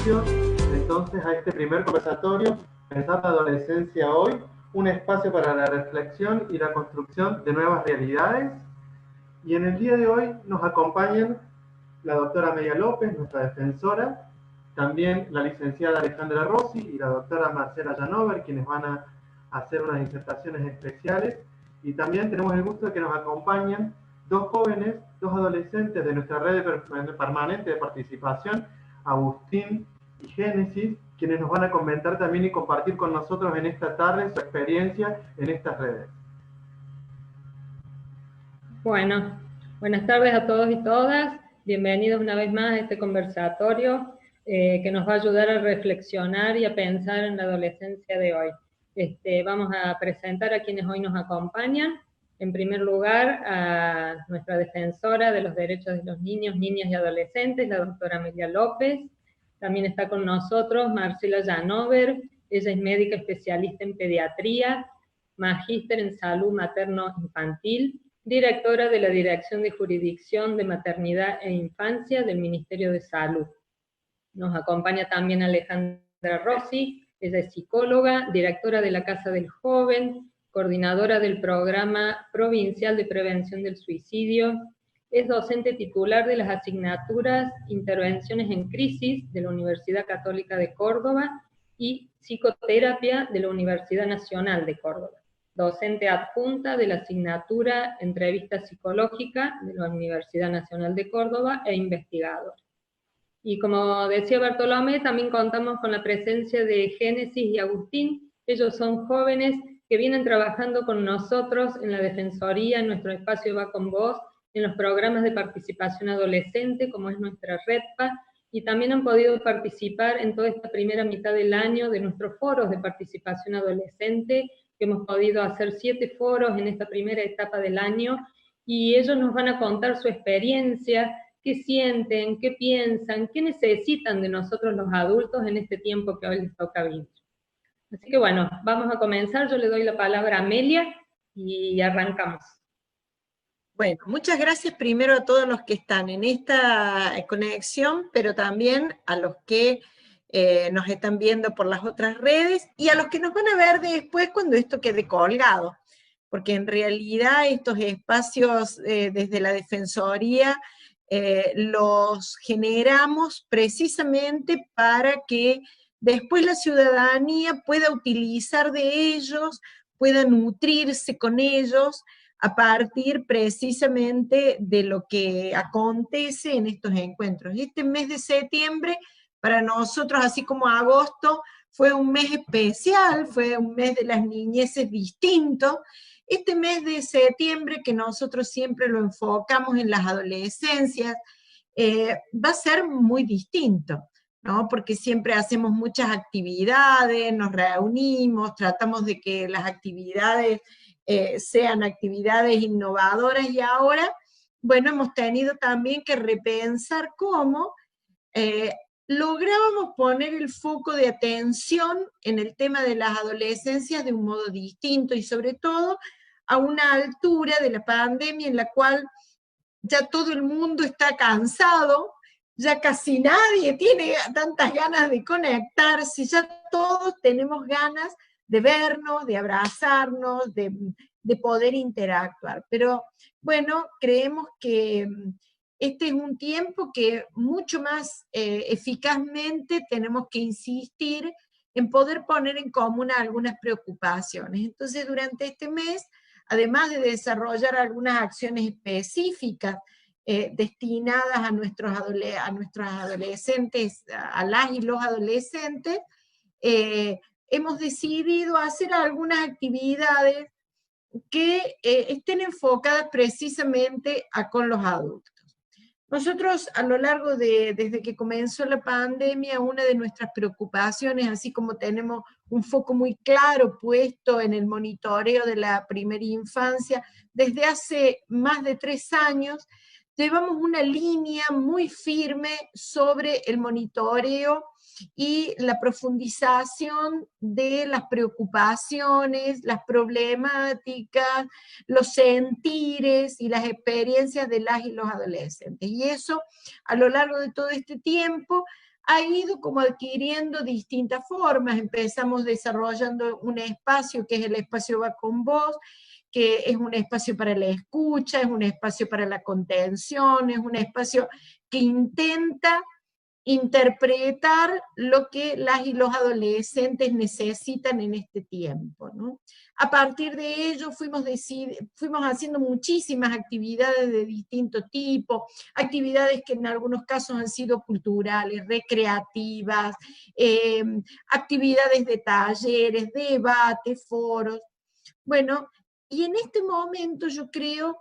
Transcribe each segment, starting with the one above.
inicio entonces a este primer conversatorio, Pensar la adolescencia hoy, un espacio para la reflexión y la construcción de nuevas realidades. Y en el día de hoy nos acompañan la doctora Amelia López, nuestra defensora, también la licenciada Alejandra Rossi y la doctora Marcela Janover, quienes van a hacer unas disertaciones especiales. Y también tenemos el gusto de que nos acompañen dos jóvenes, dos adolescentes de nuestra red permanente de participación, Agustín y Génesis, quienes nos van a comentar también y compartir con nosotros en esta tarde su experiencia en estas redes. Bueno, buenas tardes a todos y todas. Bienvenidos una vez más a este conversatorio que nos va a ayudar a reflexionar y a pensar en la adolescencia de hoy. Vamos a presentar a quienes hoy nos acompañan. En primer lugar, a nuestra defensora de los derechos de los niños, niñas y adolescentes, la doctora Amelia López. También está con nosotros Marcela Janover. Ella es médica especialista en pediatría, magíster en salud materno-infantil, directora de la Dirección de Jurisdicción de Maternidad e Infancia del Ministerio de Salud. Nos acompaña también Alejandra Rossi, ella es psicóloga, directora de la Casa del Joven, coordinadora del Programa Provincial de Prevención del Suicidio, es docente titular de las asignaturas Intervenciones en Crisis de la Universidad Católica de Córdoba y Psicoterapia de la Universidad Nacional de Córdoba, docente adjunta de la asignatura Entrevista Psicológica de la Universidad Nacional de Córdoba e investigadora. Y como decía Bartolomé, también contamos con la presencia de Génesis y Agustín. Ellos son jóvenes que vienen trabajando con nosotros en la Defensoría, en nuestro espacio Va con Vos, en los programas de participación adolescente, como es nuestra REDPA, y también han podido participar en toda esta primera mitad del año de nuestros foros de participación adolescente, que hemos podido hacer 7 foros en esta primera etapa del año, y ellos nos van a contar su experiencia, qué sienten, qué piensan, qué necesitan de nosotros los adultos en este tiempo que hoy les toca vivir. Así que bueno, vamos a comenzar. Yo le doy la palabra a Amelia y arrancamos. Bueno, muchas gracias primero a todos los que están en esta conexión, pero también a los que nos están viendo por las otras redes y a los que nos van a ver después cuando esto quede colgado, porque en realidad estos espacios desde la Defensoría los generamos precisamente para que después la ciudadanía pueda utilizar de ellos, pueda nutrirse con ellos, a partir precisamente de lo que acontece en estos encuentros. Este mes de septiembre, para nosotros, así como agosto, fue un mes especial, fue un mes de las niñeces distinto. Este mes de septiembre, que nosotros siempre lo enfocamos en las adolescencias, va a ser muy distinto, ¿no? Porque siempre hacemos muchas actividades, nos reunimos, tratamos de que las actividades sean actividades innovadoras, y ahora, bueno, hemos tenido también que repensar cómo lográbamos poner el foco de atención en el tema de las adolescencias de un modo distinto, y sobre todo a una altura de la pandemia en la cual ya todo el mundo está cansado, ya casi nadie tiene tantas ganas de conectarse, ya todos tenemos ganas de vernos, de abrazarnos, de poder interactuar. Pero bueno, creemos que este es un tiempo que mucho más eficazmente tenemos que insistir en poder poner en común algunas preocupaciones. Entonces, durante este mes, además de desarrollar algunas acciones específicas destinadas a nuestros adolescentes, a las y los adolescentes, hemos decidido hacer algunas actividades que estén enfocadas precisamente con los adultos. Nosotros a lo largo desde que comenzó la pandemia, una de nuestras preocupaciones, así como tenemos un foco muy claro puesto en el monitoreo de la primera infancia, desde hace más de 3 años, llevamos una línea muy firme sobre el monitoreo y la profundización de las preocupaciones, las problemáticas, los sentires y las experiencias de las y los adolescentes. Y eso, a lo largo de todo este tiempo, ha ido como adquiriendo distintas formas. Empezamos desarrollando un espacio que es el espacio Va con Vos, que es un espacio para la escucha, es un espacio para la contención, es un espacio que intenta interpretar lo que las y los adolescentes necesitan en este tiempo, ¿no? A partir de ello fuimos haciendo muchísimas actividades de distinto tipo, actividades que en algunos casos han sido culturales, recreativas, actividades de talleres, debates, foros. Bueno, y en este momento yo creo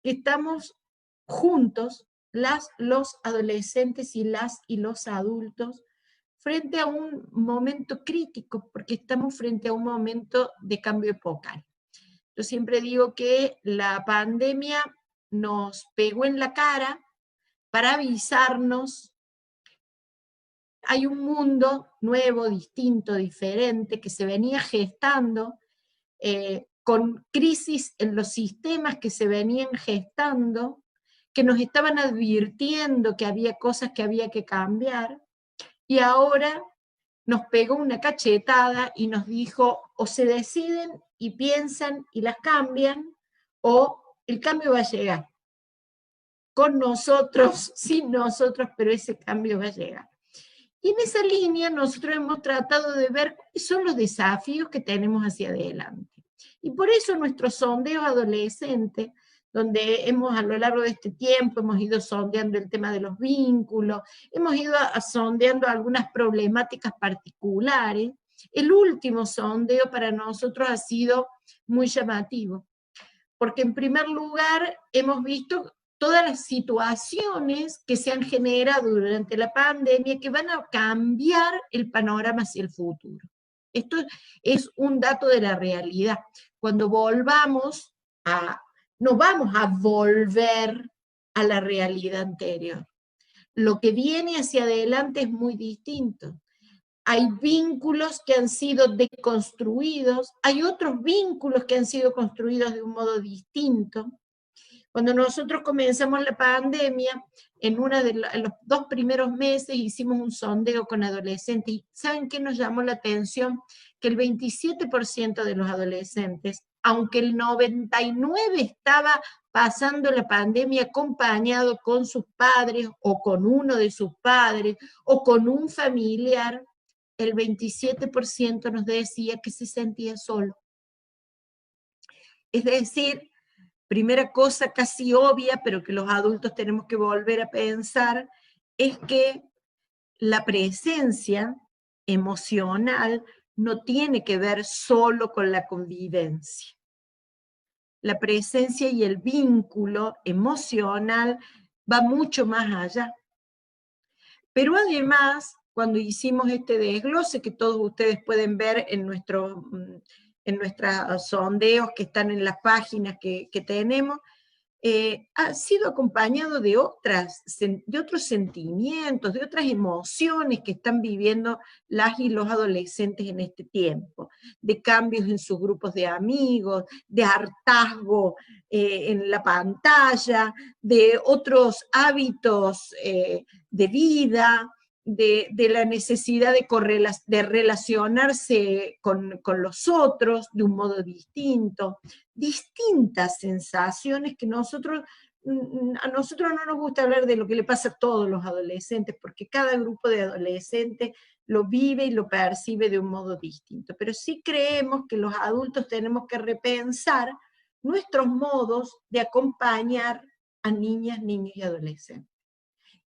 que estamos juntos, los adolescentes y los adultos, frente a un momento crítico, porque estamos frente a un momento de cambio epocal. Yo siempre digo que la pandemia nos pegó en la cara para avisarnos. Hay un mundo nuevo, distinto, diferente, que se venía gestando, con crisis en los sistemas que se venían gestando, que nos estaban advirtiendo que había cosas que había que cambiar, y ahora nos pegó una cachetada y nos dijo, o se deciden y piensan y las cambian, o el cambio va a llegar. Con nosotros, sin nosotros, pero ese cambio va a llegar. Y en esa línea nosotros hemos tratado de ver cuáles son los desafíos que tenemos hacia adelante. Y por eso nuestro sondeo adolescente, donde a lo largo de este tiempo hemos ido sondeando el tema de los vínculos, hemos ido sondeando algunas problemáticas particulares. El último sondeo para nosotros ha sido muy llamativo, porque en primer lugar hemos visto todas las situaciones que se han generado durante la pandemia que van a cambiar el panorama hacia el futuro. Esto es un dato de la realidad. Cuando no vamos a volver a la realidad anterior. Lo que viene hacia adelante es muy distinto. Hay vínculos que han sido deconstruidos, hay otros vínculos que han sido construidos de un modo distinto. Cuando nosotros comenzamos la pandemia, en los 2 primeros meses hicimos un sondeo con adolescentes, y ¿saben qué nos llamó la atención? Que el 27% de los adolescentes, aunque el 99% estaba pasando la pandemia acompañado con sus padres, o con uno de sus padres, o con un familiar, el 27% nos decía que se sentía solo. Es decir, primera cosa casi obvia, pero que los adultos tenemos que volver a pensar, es que la presencia emocional no tiene que ver solo con la convivencia. La presencia y el vínculo emocional va mucho más allá. Pero además, cuando hicimos este desglose, que todos ustedes pueden ver en nuestros sondeos que están en las páginas que tenemos, ha sido acompañado de otros sentimientos, de otras emociones que están viviendo las y los adolescentes en este tiempo, de cambios en sus grupos de amigos, de hartazgo en la pantalla, de otros hábitos de vida, de la necesidad de relacionarse con los otros de un modo distinto, distintas sensaciones que a nosotros no nos gusta hablar de lo que le pasa a todos los adolescentes, porque cada grupo de adolescentes lo vive y lo percibe de un modo distinto, pero sí creemos que los adultos tenemos que repensar nuestros modos de acompañar a niñas, niños y adolescentes,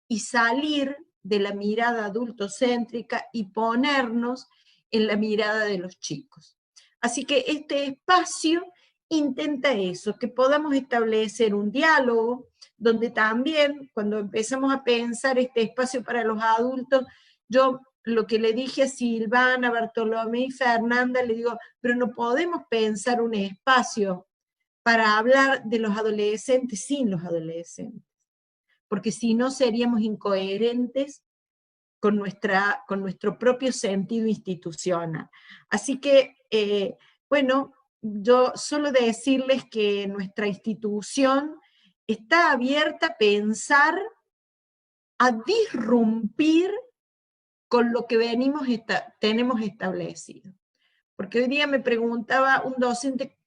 y salir de la mirada adultocéntrica y ponernos en la mirada de los chicos. Así que este espacio intenta eso, que podamos establecer un diálogo, donde también, cuando empezamos a pensar este espacio para los adultos, yo lo que le dije a Silvana, Bartolomé y Fernanda, le digo, pero no podemos pensar un espacio para hablar de los adolescentes sin los adolescentes, porque si no seríamos incoherentes con nuestro propio sentido institucional. Así que, bueno, yo solo decirles que nuestra institución está abierta a pensar, a disrumpir con lo que tenemos establecido. Porque hoy día me preguntaba un docente,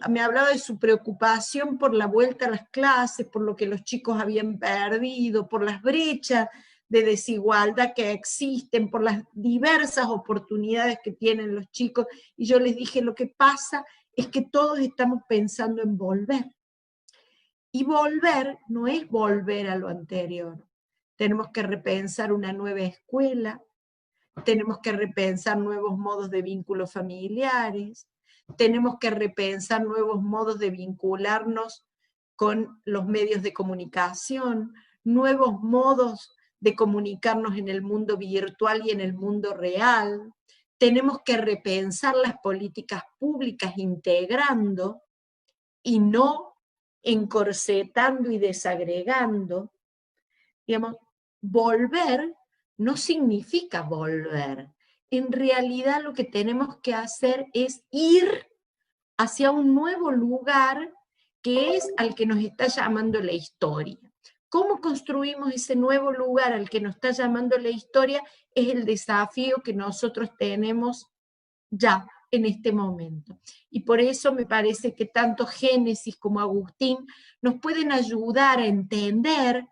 me hablaba de su preocupación por la vuelta a las clases, por lo que los chicos habían perdido, por las brechas de desigualdad que existen, por las diversas oportunidades que tienen los chicos, y yo les dije, lo que pasa es que todos estamos pensando en volver. Y volver no es volver a lo anterior. Tenemos que repensar una nueva escuela, tenemos que repensar nuevos modos de vínculos familiares, tenemos que repensar nuevos modos de vincularnos con los medios de comunicación, nuevos modos de comunicarnos en el mundo virtual y en el mundo real. Tenemos que repensar las políticas públicas integrando y no encorsetando y desagregando. Digamos, volver no significa volver. En realidad lo que tenemos que hacer es ir hacia un nuevo lugar que es al que nos está llamando la historia. ¿Cómo construimos ese nuevo lugar al que nos está llamando la historia? Es el desafío que nosotros tenemos ya en este momento. Y por eso me parece que tanto Génesis como Agustín nos pueden ayudar a entender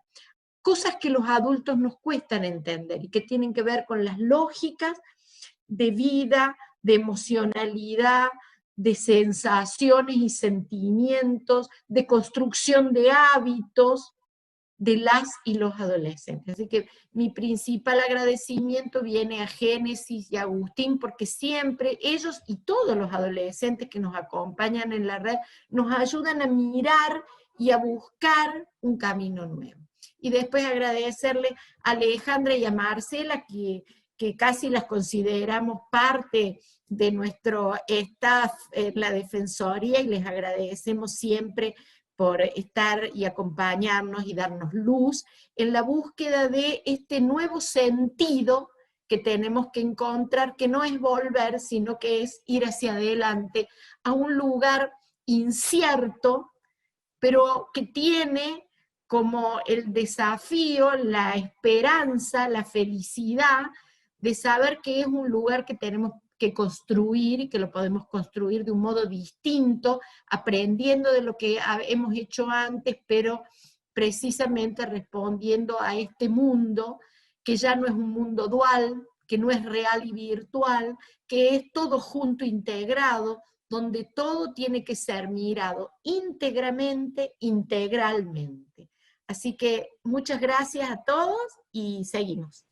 cosas que los adultos nos cuestan entender y que tienen que ver con las lógicas de vida, de emocionalidad, de sensaciones y sentimientos, de construcción de hábitos de las y los adolescentes. Así que mi principal agradecimiento viene a Génesis y a Agustín, porque siempre ellos y todos los adolescentes que nos acompañan en la red nos ayudan a mirar y a buscar un camino nuevo. Y después agradecerle a Alejandra y a Marcela, que casi las consideramos parte de nuestro staff en la Defensoría, y les agradecemos siempre por estar y acompañarnos y darnos luz en la búsqueda de este nuevo sentido que tenemos que encontrar, que no es volver, sino que es ir hacia adelante a un lugar incierto, pero que tiene como el desafío, la esperanza, la felicidad de saber que es un lugar que tenemos que construir y que lo podemos construir de un modo distinto, aprendiendo de lo que hemos hecho antes, pero precisamente respondiendo a este mundo que ya no es un mundo dual, que no es real y virtual, que es todo junto, integrado, donde todo tiene que ser mirado íntegramente, integralmente. Así que muchas gracias a todos y seguimos.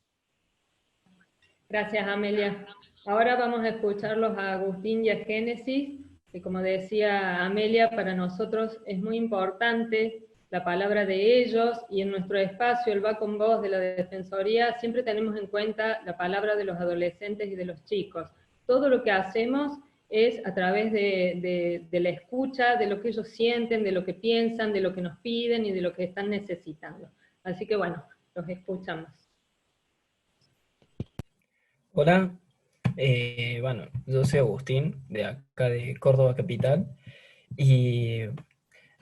Gracias, Amelia. Ahora vamos a escucharlos a Agustín y a Génesis, que como decía Amelia, para nosotros es muy importante la palabra de ellos, y en nuestro espacio, el Va con Vos de la Defensoría, siempre tenemos en cuenta la palabra de los adolescentes y de los chicos. Todo lo que hacemos es a través de la escucha, de lo que ellos sienten, de lo que piensan, de lo que nos piden y de lo que están necesitando. Así que bueno, los escuchamos. Hola, bueno, yo soy Agustín, de acá de Córdoba Capital, y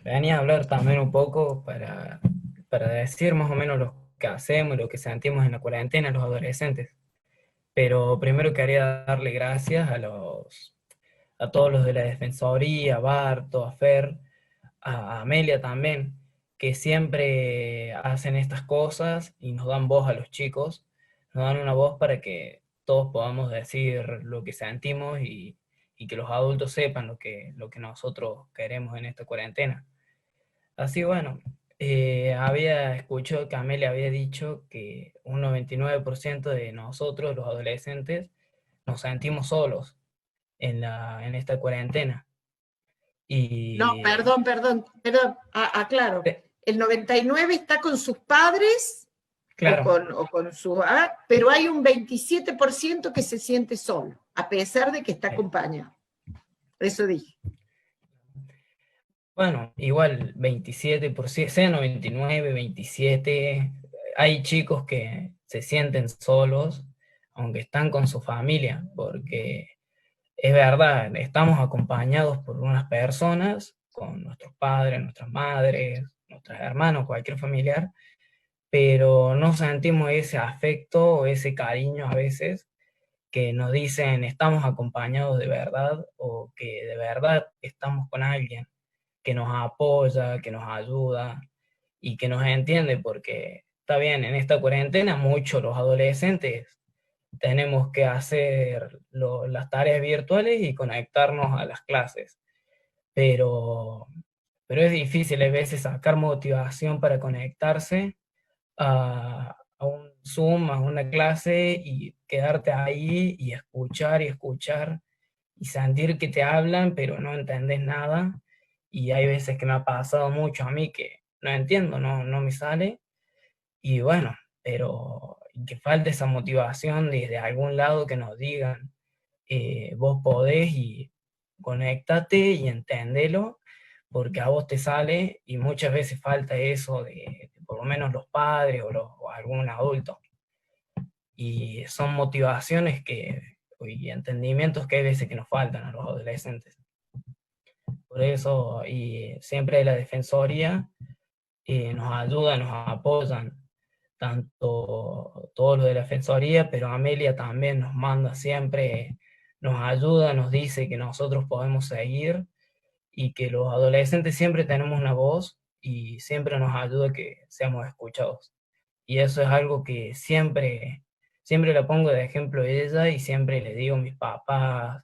venía a hablar también un poco para decir más o menos lo que hacemos, lo que sentimos en la cuarentena los adolescentes. Pero primero quería darle gracias a todos los de la Defensoría, a Barto, a Fer, a Amelia también, que siempre hacen estas cosas y nos dan voz a los chicos, nos dan una voz para que todos podamos decir lo que sentimos y que los adultos sepan lo que nosotros queremos en esta cuarentena. Así bueno, había escuchado que Amelia había dicho que un 99% de nosotros, los adolescentes, nos sentimos solos en esta cuarentena. Y... No, perdón, aclaro. El 99 está con sus padres, claro, o con su... pero hay un 27% que se siente solo, a pesar de que está acompañado. Eso dije. Bueno, igual 27%, sea 99, 27, hay chicos que se sienten solos, aunque están con su familia, porque es verdad, estamos acompañados por unas personas, con nuestros padres, nuestras madres, nuestros hermanos, cualquier familiar, pero no sentimos ese afecto o ese cariño a veces que nos dicen estamos acompañados de verdad o que de verdad estamos con alguien que nos apoya, que nos ayuda y que nos entiende, porque está bien, en esta cuarentena muchos los adolescentes tenemos que hacer las tareas virtuales y conectarnos a las clases, pero, pero es difícil a veces sacar motivación para conectarse a un Zoom, a una clase y quedarte ahí y escuchar y sentir que te hablan, pero no entendés nada. Y hay veces que me ha pasado mucho a mí que no entiendo, no me sale. Y bueno, pero que falte esa motivación desde algún lado que nos digan, vos podés y conéctate y entendelo, porque a vos te sale y muchas veces falta eso de por lo menos los padres o algún adulto. Y son motivaciones y entendimientos que hay veces que nos faltan a los adolescentes. Por eso, y siempre la Defensoría nos ayuda, nos apoyan, tanto todos los de la Defensoría, pero Amelia también nos manda siempre, nos ayuda, nos dice que nosotros podemos seguir y que los adolescentes siempre tenemos una voz y siempre nos ayuda a que seamos escuchados. Y eso es algo que siempre la pongo de ejemplo a ella y siempre le digo a mis papás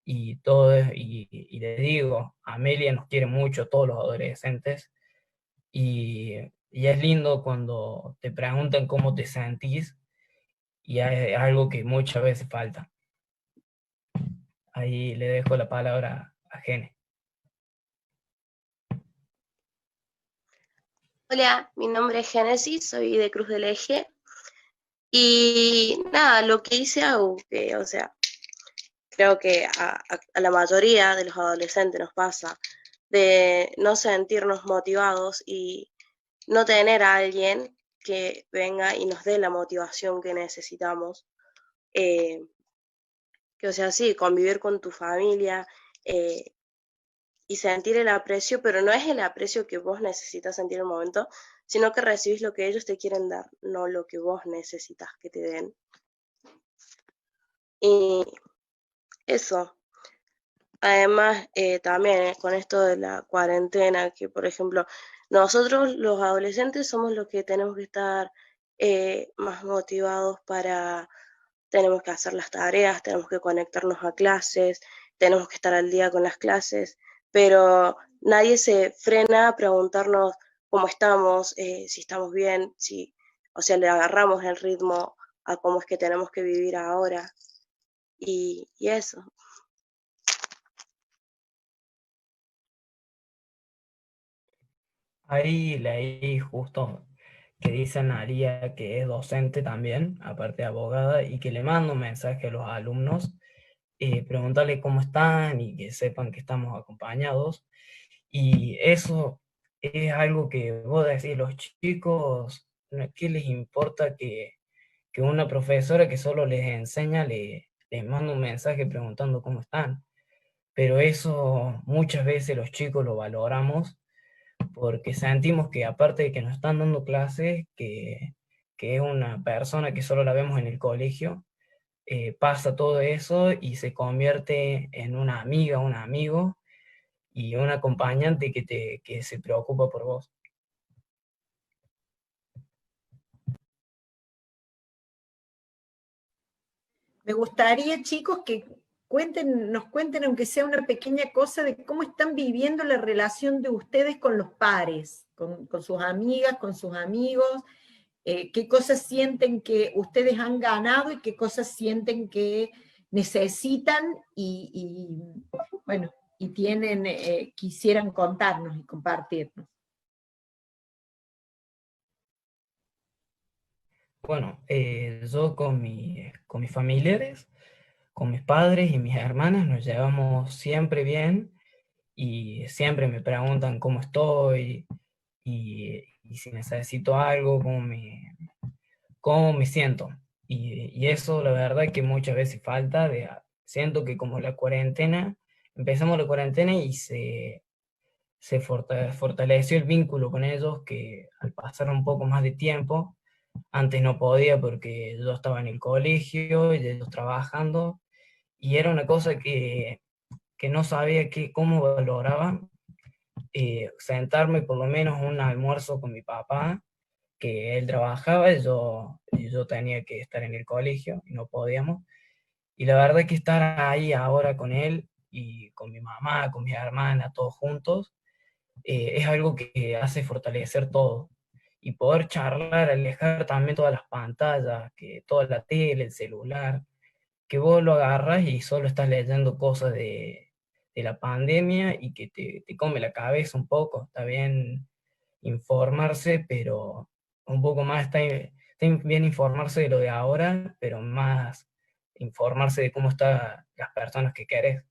y todo, y le digo, Amelia nos quiere mucho, todos los adolescentes, y es lindo cuando te preguntan cómo te sentís, y es algo que muchas veces falta. Ahí le dejo la palabra a Gene. Hola, mi nombre es Génesis, soy de Cruz del Eje. Y nada, lo que hice que, o sea, creo que a la mayoría de los adolescentes nos pasa, de no sentirnos motivados y no tener a alguien que venga y nos dé la motivación que necesitamos. Que, o sea, sí, convivir con tu familia y sentir el aprecio, pero no es el aprecio que vos necesitas sentir en el momento, sino que recibís lo que ellos te quieren dar, no lo que vos necesitas que te den. Y eso. Además, también con esto de la cuarentena, que por ejemplo, nosotros los adolescentes somos los que tenemos que estar más motivados tenemos que hacer las tareas, tenemos que conectarnos a clases, tenemos que estar al día con las clases, pero nadie se frena a preguntarnos cómo estamos, si estamos bien, o sea, le agarramos el ritmo a cómo es que tenemos que vivir ahora, y eso. Ahí leí justo que dice María que es docente también, aparte de abogada, y que le manda un mensaje a los alumnos, preguntarle cómo están y que sepan que estamos acompañados. Y eso es algo que vos decís, los chicos, ¿qué les importa que una profesora que solo les enseña les manda un mensaje preguntando cómo están? Pero eso muchas veces los chicos lo valoramos porque sentimos que aparte de que nos están dando clases, que es una persona que solo la vemos en el colegio, pasa todo eso y se convierte en una amiga, un amigo y un acompañante que se preocupa por vos. Me gustaría, chicos, que nos cuenten, aunque sea una pequeña cosa, de cómo están viviendo la relación de ustedes con los pares, con sus amigas, con sus amigos, qué cosas sienten que ustedes han ganado y qué cosas sienten que necesitan bueno, y tienen, quisieran contarnos y compartirnos. Bueno, yo con mis familiares, con mis padres y mis hermanas nos llevamos siempre bien y siempre me preguntan cómo estoy y si necesito algo, cómo me siento. Y eso la verdad que muchas veces falta, siento que como la cuarentena, empezamos la cuarentena y se fortaleció el vínculo con ellos, que al pasar un poco más de tiempo, antes no podía porque yo estaba en el colegio y ellos trabajando, y era una cosa que no sabía cómo valoraba, sentarme por lo menos un almuerzo con mi papá, que él trabajaba y yo tenía que estar en el colegio y no podíamos. Y la verdad que estar ahí ahora con él y con mi mamá, con mi hermana, todos juntos, es algo que hace fortalecer todo. Y poder charlar, alejar también todas las pantallas, que toda la tele, el celular, que vos lo agarras y solo estás leyendo cosas de la pandemia y que te come la cabeza un poco. Está bien informarse, pero un poco más está bien informarse de lo de ahora, pero más informarse de cómo están las personas que querés.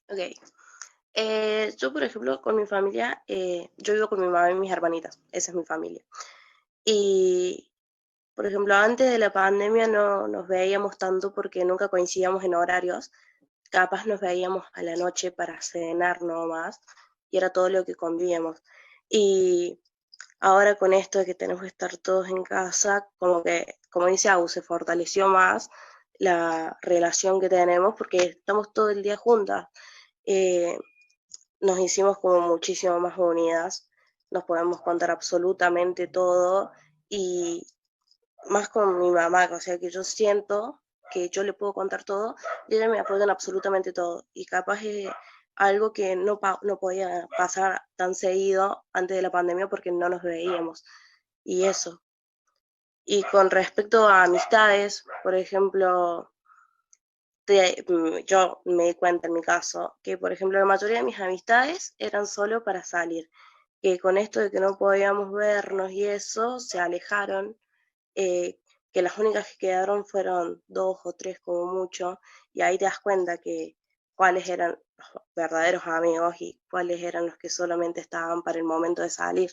Ok. Yo, por ejemplo, con mi familia, yo vivo con mi mamá y mis hermanitas, esa es mi familia. Y, por ejemplo, antes de la pandemia no nos veíamos tanto porque nunca coincidíamos en horarios, capaz nos veíamos a la noche para cenar nomás, y era todo lo que convivíamos. Y ahora con esto de que tenemos que estar todos en casa, como que, como dice Agus, se fortaleció más la relación que tenemos porque estamos todo el día juntas. Eh, Nos hicimos como muchísimo más unidas, nos podemos contar absolutamente todo y más con mi mamá, o sea que yo siento que yo le puedo contar todo y ella me apoya en absolutamente todo y capaz es algo que no podía pasar tan seguido antes de la pandemia porque no nos veíamos y eso. Y con respecto a amistades, por ejemplo, yo me di cuenta en mi caso que, por ejemplo, la mayoría de mis amistades eran solo para salir, que con esto de que no podíamos vernos y eso, se alejaron, que las únicas que quedaron fueron 2 o 3 como mucho, y ahí te das cuenta que cuáles eran los verdaderos amigos y cuáles eran los que solamente estaban para el momento de salir.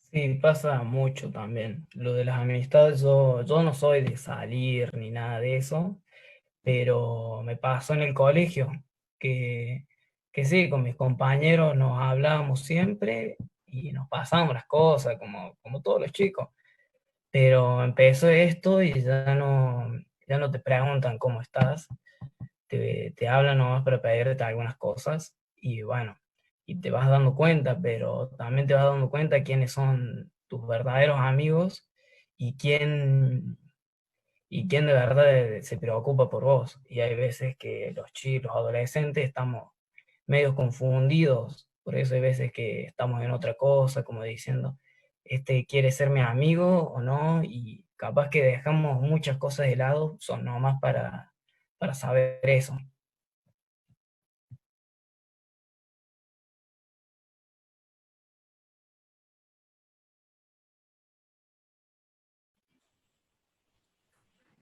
Sí, pasa mucho también. Lo de las amistades, yo no soy de salir ni nada de eso, pero me pasó en el colegio, que, que sí, con mis compañeros nos hablábamos siempre y nos pasábamos las cosas, como todos los chicos. Pero empezó esto y ya no te preguntan cómo estás, te hablan nomás para pedirte algunas cosas y bueno, y te vas dando cuenta, pero también te vas dando cuenta quiénes son tus verdaderos amigos y quién de verdad se preocupa por vos. Y hay veces que los chicos, los adolescentes, estamos medio confundidos, por eso hay veces que estamos en otra cosa, como diciendo, este quiere ser mi amigo o no, y capaz que dejamos muchas cosas de lado, son nomás para saber eso.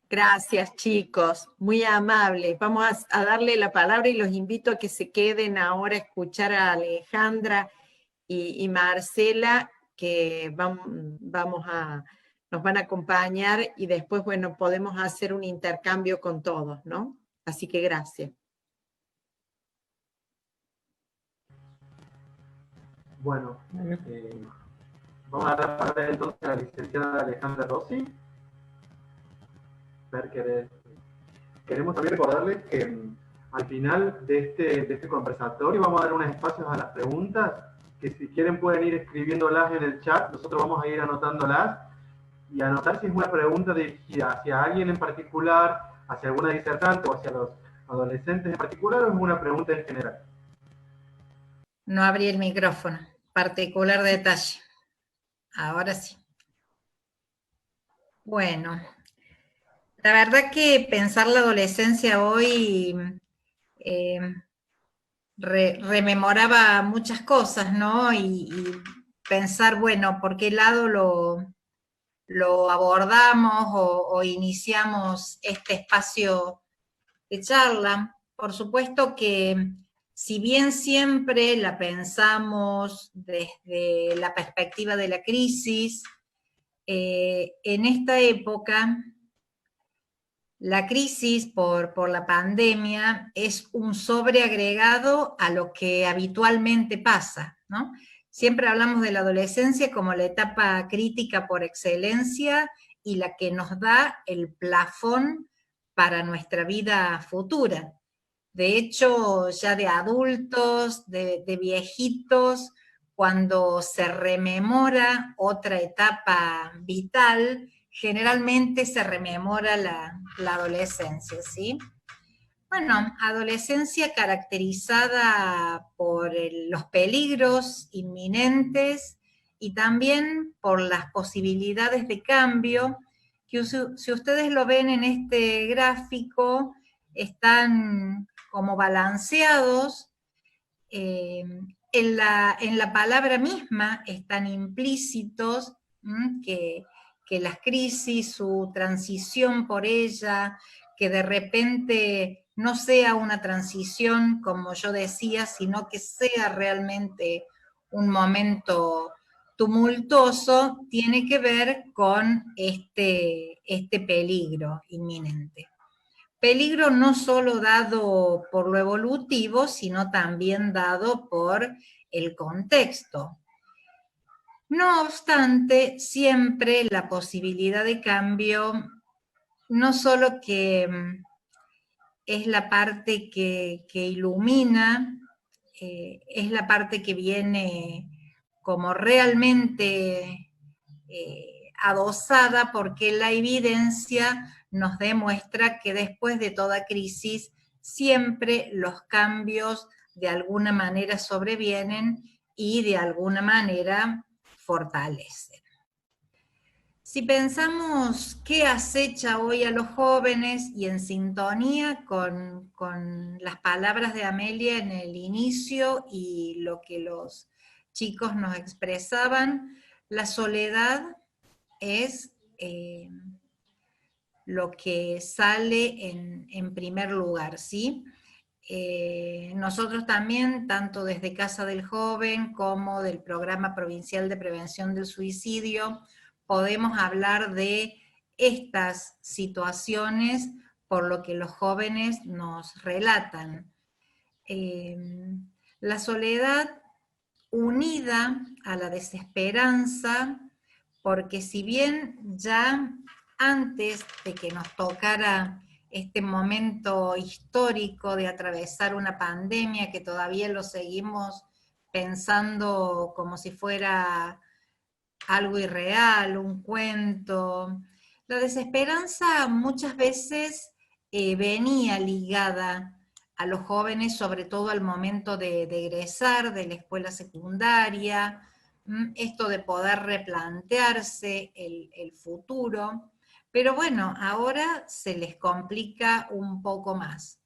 Gracias, chicos, muy amables. Vamos a darle la palabra y los invito a que se queden ahora a escuchar a Alejandra y Marcela, que nos van a acompañar y después, bueno, podemos hacer un intercambio con todos, ¿no? Así que gracias. Bueno, vamos a dar la palabra entonces a la licenciada Alejandra Rossi. Queremos también recordarles que al final de este conversatorio vamos a dar unos espacios a las preguntas, que si quieren pueden ir escribiéndolas en el chat, nosotros vamos a ir anotándolas y anotar si es una pregunta dirigida hacia alguien en particular, hacia alguna disertante o hacia los adolescentes en particular, o es una pregunta en general. No abrí el micrófono, particular detalle. Ahora sí. Bueno, la verdad que pensar la adolescencia hoy rememoraba muchas cosas, ¿no? Y pensar, bueno, ¿por qué lado lo abordamos o iniciamos este espacio de charla? Por supuesto que si bien siempre la pensamos desde la perspectiva de la crisis, en esta época, la crisis por la pandemia es un sobreagregado a lo que habitualmente pasa, ¿no? Siempre hablamos de la adolescencia como la etapa crítica por excelencia y la que nos da el plafón para nuestra vida futura. De hecho, ya de adultos, de viejitos, cuando se rememora otra etapa vital, generalmente se rememora la adolescencia, ¿sí? Bueno, adolescencia caracterizada por los peligros inminentes y también por las posibilidades de cambio, que si ustedes lo ven en este gráfico, están como balanceados, en la palabra misma están implícitos que las crisis, su transición por ella, que de repente no sea una transición, como yo decía, sino que sea realmente un momento tumultuoso, tiene que ver con este peligro inminente. Peligro no solo dado por lo evolutivo, sino también dado por el contexto. No obstante, siempre la posibilidad de cambio, no solo que es la parte que ilumina, es la parte que viene como realmente adosada, porque la evidencia nos demuestra que después de toda crisis siempre los cambios de alguna manera sobrevienen y de alguna manera fortalecen. Si pensamos qué acecha hoy a los jóvenes y en sintonía con las palabras de Amelia en el inicio y lo que los chicos nos expresaban, la soledad es lo que sale en primer lugar, ¿sí? Nosotros también, tanto desde Casa del Joven como del Programa Provincial de Prevención del Suicidio, podemos hablar de estas situaciones por lo que los jóvenes nos relatan. La soledad unida a la desesperanza, porque si bien ya antes de que nos tocara este momento histórico de atravesar una pandemia que todavía lo seguimos pensando como si fuera algo irreal, un cuento, la desesperanza muchas veces venía ligada a los jóvenes, sobre todo al momento de egresar de la escuela secundaria, esto de poder replantearse el futuro, pero bueno, ahora se les complica un poco más.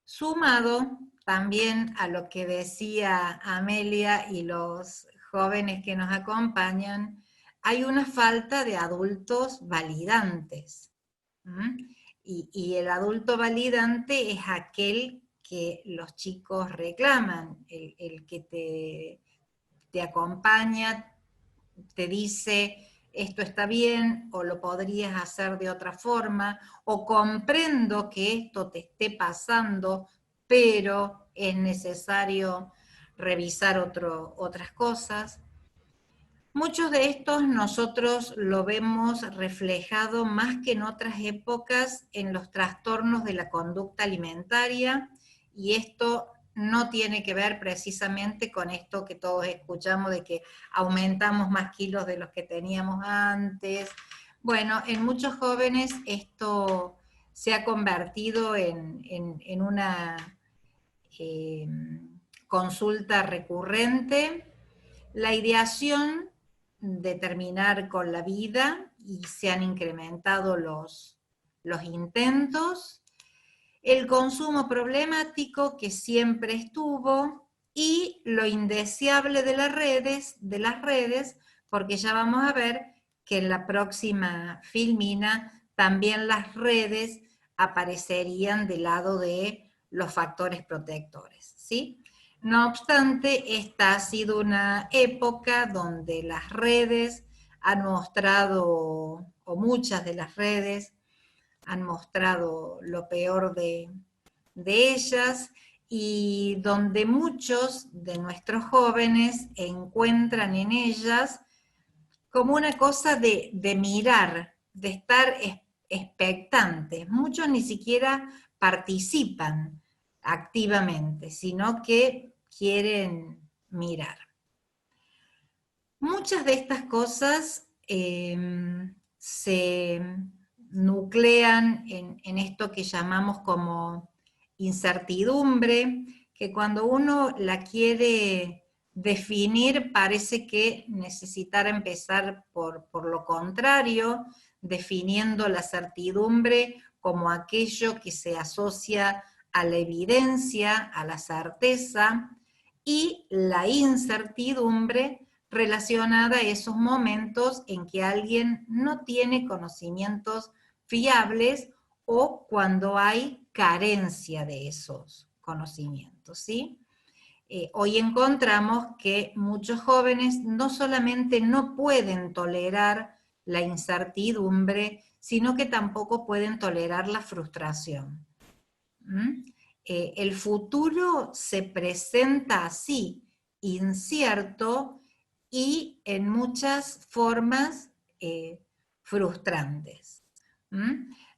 Sumado también a lo que decía Amelia y los jóvenes que nos acompañan, hay una falta de adultos validantes. Y el adulto validante es aquel que los chicos reclaman, el que te acompaña, te dice esto está bien, o lo podrías hacer de otra forma, o comprendo que esto te esté pasando, pero es necesario revisar otras cosas. Muchos de estos nosotros lo vemos reflejado más que en otras épocas en los trastornos de la conducta alimentaria, y esto no tiene que ver precisamente con esto que todos escuchamos de que aumentamos más kilos de los que teníamos antes. Bueno, en muchos jóvenes esto se ha convertido en una consulta recurrente. La ideación de terminar con la vida, y se han incrementado los intentos, el consumo problemático que siempre estuvo, y lo indeseable de las redes, porque ya vamos a ver que en la próxima filmina también las redes aparecerían del lado de los factores protectores, ¿sí? No obstante, esta ha sido una época donde las redes han mostrado, o muchas de las redes, han mostrado lo peor de ellas, y donde muchos de nuestros jóvenes encuentran en ellas como una cosa de mirar, de estar expectantes. Muchos ni siquiera participan activamente, sino que quieren mirar. Muchas de estas cosas se nuclean en esto que llamamos como incertidumbre, que cuando uno la quiere definir parece que necesitara empezar por lo contrario, definiendo la certidumbre como aquello que se asocia a la evidencia, a la certeza, y la incertidumbre relacionada a esos momentos en que alguien no tiene conocimientos fiables o cuando hay carencia de esos conocimientos, ¿sí? Hoy encontramos que muchos jóvenes no solamente no pueden tolerar la incertidumbre, sino que tampoco pueden tolerar la frustración. El futuro se presenta así, incierto y en muchas formas frustrantes.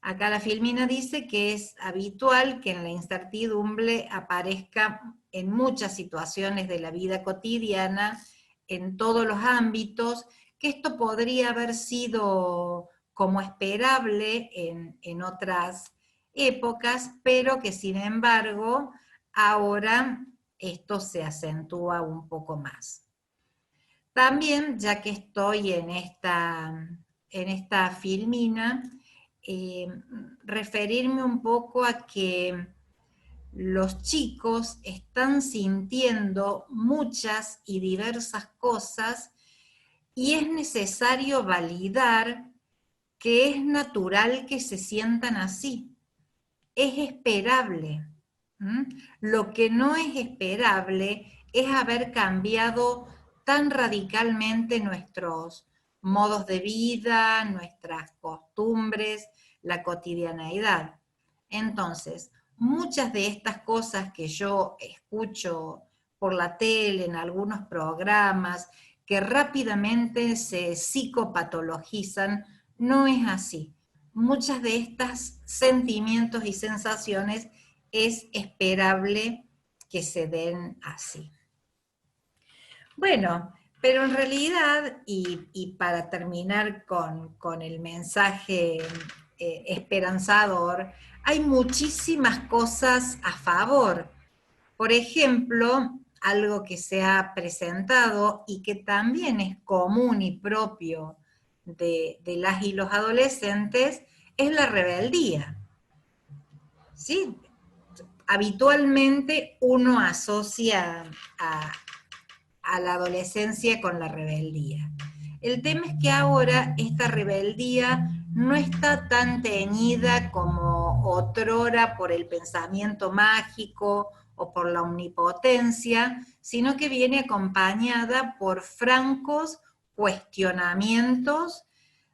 Acá la Filmina dice que es habitual que en la incertidumbre aparezca en muchas situaciones de la vida cotidiana, en todos los ámbitos, que esto podría haber sido como esperable en otras épocas, pero que sin embargo ahora esto se acentúa un poco más. También, ya que estoy en esta filmina, referirme un poco a que los chicos están sintiendo muchas y diversas cosas y es necesario validar que es natural que se sientan así. Es esperable. Lo que no es esperable es haber cambiado tan radicalmente nuestros modos de vida, nuestras costumbres, la cotidianeidad. Entonces, muchas de estas cosas que yo escucho por la tele, en algunos programas, que rápidamente se psicopatologizan, no es así. Muchas de estos sentimientos y sensaciones es esperable que se den así. Bueno, pero en realidad, y para terminar con el mensaje esperanzador, hay muchísimas cosas a favor. Por ejemplo, algo que se ha presentado y que también es común y propio de las y los adolescentes, es la rebeldía. ¿Sí? Habitualmente uno asocia a la adolescencia con la rebeldía. El tema es que ahora esta rebeldía no está tan teñida como otrora por el pensamiento mágico o por la omnipotencia, sino que viene acompañada por francos cuestionamientos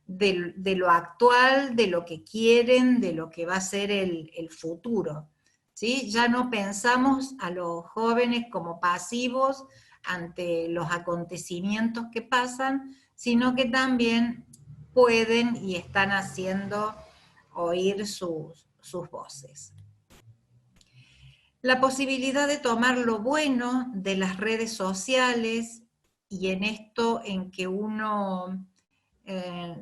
de lo actual, de lo que quieren, de lo que va a ser el futuro. ¿Sí? Ya no pensamos a los jóvenes como pasivos ante los acontecimientos que pasan, sino que también pueden y están haciendo oír sus voces. La posibilidad de tomar lo bueno de las redes sociales, y en esto en que uno,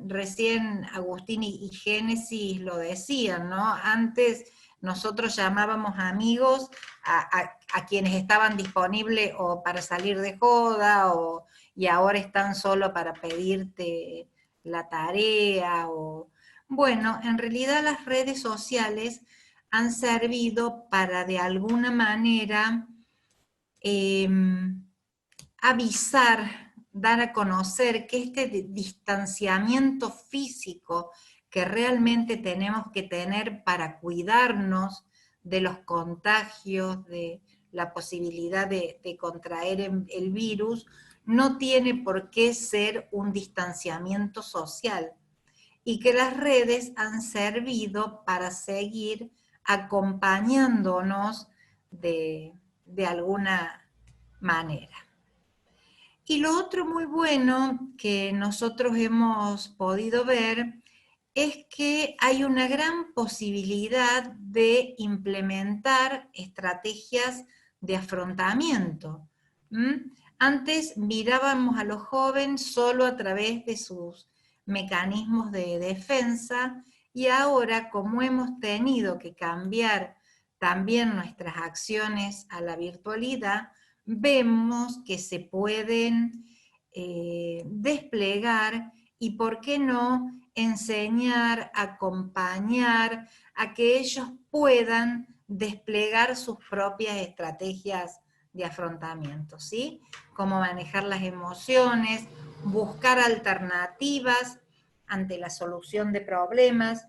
recién Agustín y Génesis lo decían, ¿no? Antes nosotros llamábamos amigos a quienes estaban disponibles o para salir de joda, y ahora están solo para pedirte la tarea. Bueno, en realidad las redes sociales han servido para de alguna manera avisar, dar a conocer que este distanciamiento físico que realmente tenemos que tener para cuidarnos de los contagios, de la posibilidad de contraer el virus, no tiene por qué ser un distanciamiento social, y que las redes han servido para seguir acompañándonos de alguna manera. Y lo otro muy bueno que nosotros hemos podido ver es que hay una gran posibilidad de implementar estrategias de afrontamiento. Antes mirábamos a los jóvenes solo a través de sus mecanismos de defensa, y ahora, como hemos tenido que cambiar también nuestras acciones a la virtualidad, vemos que se pueden desplegar y, ¿por qué no?, enseñar, acompañar a que ellos puedan desplegar sus propias estrategias de afrontamiento, ¿sí? Cómo manejar las emociones, buscar alternativas ante la solución de problemas,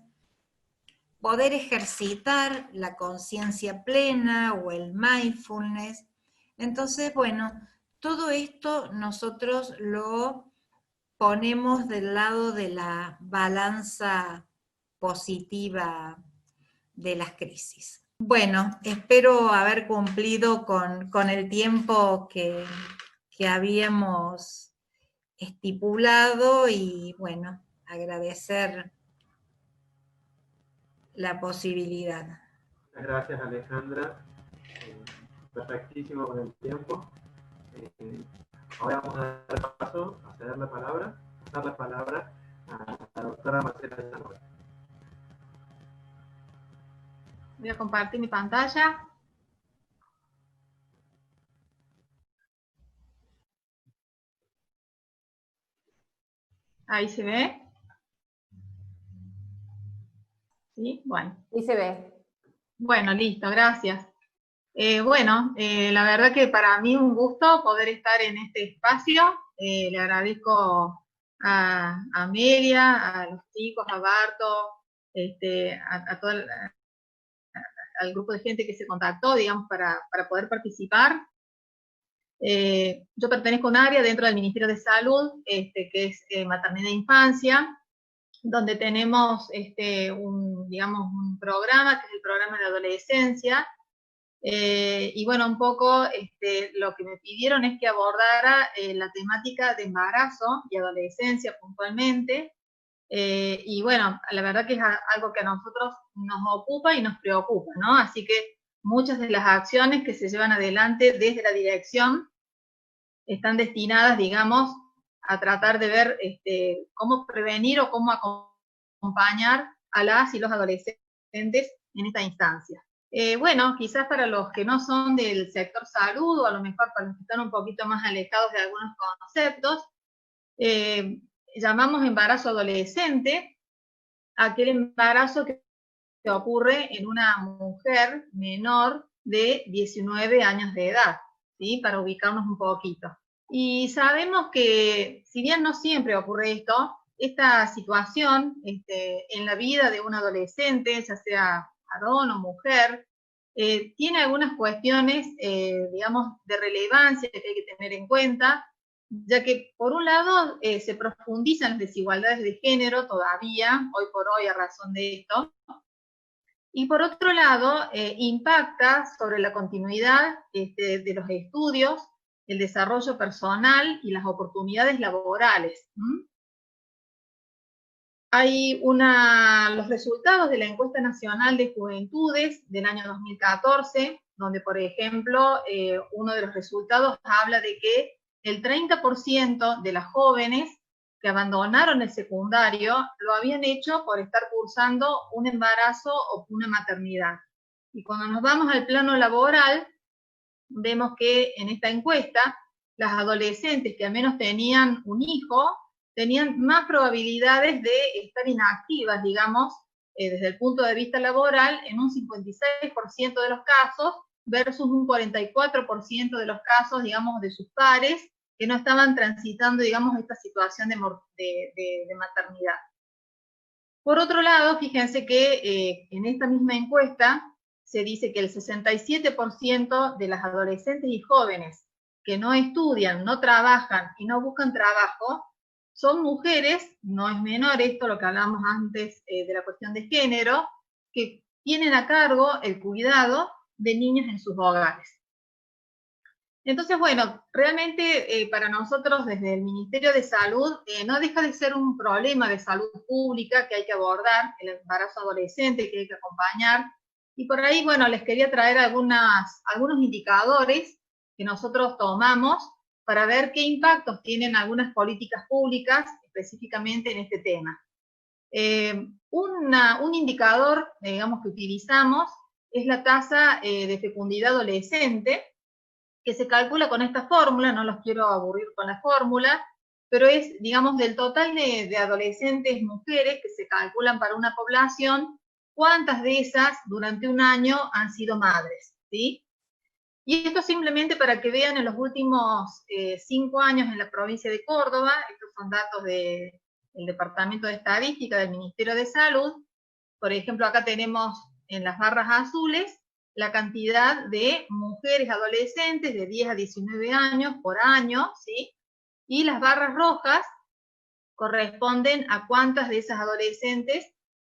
poder ejercitar la conciencia plena o el mindfulness. Entonces, bueno, todo esto nosotros lo ponemos del lado de la balanza positiva de las crisis. Bueno, espero haber cumplido con el tiempo que habíamos estipulado, y bueno, agradecer la posibilidad. Gracias, Alejandra. Perfectísimo con el tiempo. Ahora vamos a dar paso a ceder la palabra, a la doctora Marcela Llanuel. Voy a compartir mi pantalla. Ahí se ve. ¿Sí? Bueno. Y se ve. Bueno, listo, gracias. La verdad que para mí un gusto poder estar en este espacio. Le agradezco a Amelia, a los chicos, a Barto, a todo al grupo de gente que se contactó, digamos, para poder participar. Yo pertenezco a un área dentro del Ministerio de Salud, que es maternidad e infancia, donde tenemos un programa, que es el programa de adolescencia, y bueno, un poco lo que me pidieron es que abordara la temática de embarazo y adolescencia puntualmente, y bueno, la verdad que es algo que a nosotros nos ocupa y nos preocupa, ¿no? Así que muchas de las acciones que se llevan adelante desde la dirección están destinadas, digamos, a tratar de ver cómo prevenir o cómo acompañar a las y los adolescentes en esta instancia. Quizás para los que no son del sector salud, o a lo mejor para los que están un poquito más alejados de algunos conceptos, llamamos embarazo adolescente aquel embarazo que ocurre en una mujer menor de 19 años de edad, ¿sí? Para ubicarnos un poquito. Y sabemos que, si bien no siempre ocurre esto, esta situación en la vida de un adolescente, ya sea varón o mujer, tiene algunas cuestiones, digamos, de relevancia que hay que tener en cuenta, ya que por un lado se profundizan las desigualdades de género todavía, hoy por hoy, a razón de esto, y por otro lado impacta sobre la continuidad de los estudios, el desarrollo personal y las oportunidades laborales. Hay los resultados de la Encuesta Nacional de Juventudes del año 2014, donde, por ejemplo, uno de los resultados habla de que el 30% de las jóvenes que abandonaron el secundario lo habían hecho por estar cursando un embarazo o una maternidad. Y cuando nos vamos al plano laboral, vemos que en esta encuesta las adolescentes que al menos tenían un hijo tenían más probabilidades de estar inactivas, digamos, desde el punto de vista laboral, en un 56% de los casos, versus un 44% de los casos, digamos, de sus pares, que no estaban transitando, digamos, esta situación de maternidad. Por otro lado, fíjense que en esta misma encuesta se dice que el 67% de las adolescentes y jóvenes que no estudian, no trabajan y no buscan trabajo, son mujeres, no es menor esto lo que hablamos antes de la cuestión de género, que tienen a cargo el cuidado de niños en sus hogares. Entonces, bueno, realmente para nosotros desde el Ministerio de Salud no deja de ser un problema de salud pública que hay que abordar, el embarazo adolescente que hay que acompañar. Y por ahí, bueno, les quería traer algunos indicadores que nosotros tomamos para ver qué impactos tienen algunas políticas públicas específicamente en este tema. Un indicador, digamos, que utilizamos es la tasa de fecundidad adolescente, que se calcula con esta fórmula, no los quiero aburrir con la fórmula, pero es, digamos, del total de adolescentes mujeres que se calculan para una población, cuántas de esas durante un año han sido madres, ¿sí? Y esto simplemente para que vean en los últimos 5 años en la provincia de Córdoba, estos son datos del Departamento de Estadística del Ministerio de Salud. Por ejemplo, acá tenemos en las barras azules la cantidad de mujeres adolescentes de 10 a 19 años por año, ¿sí? Y las barras rojas corresponden a cuántas de esas adolescentes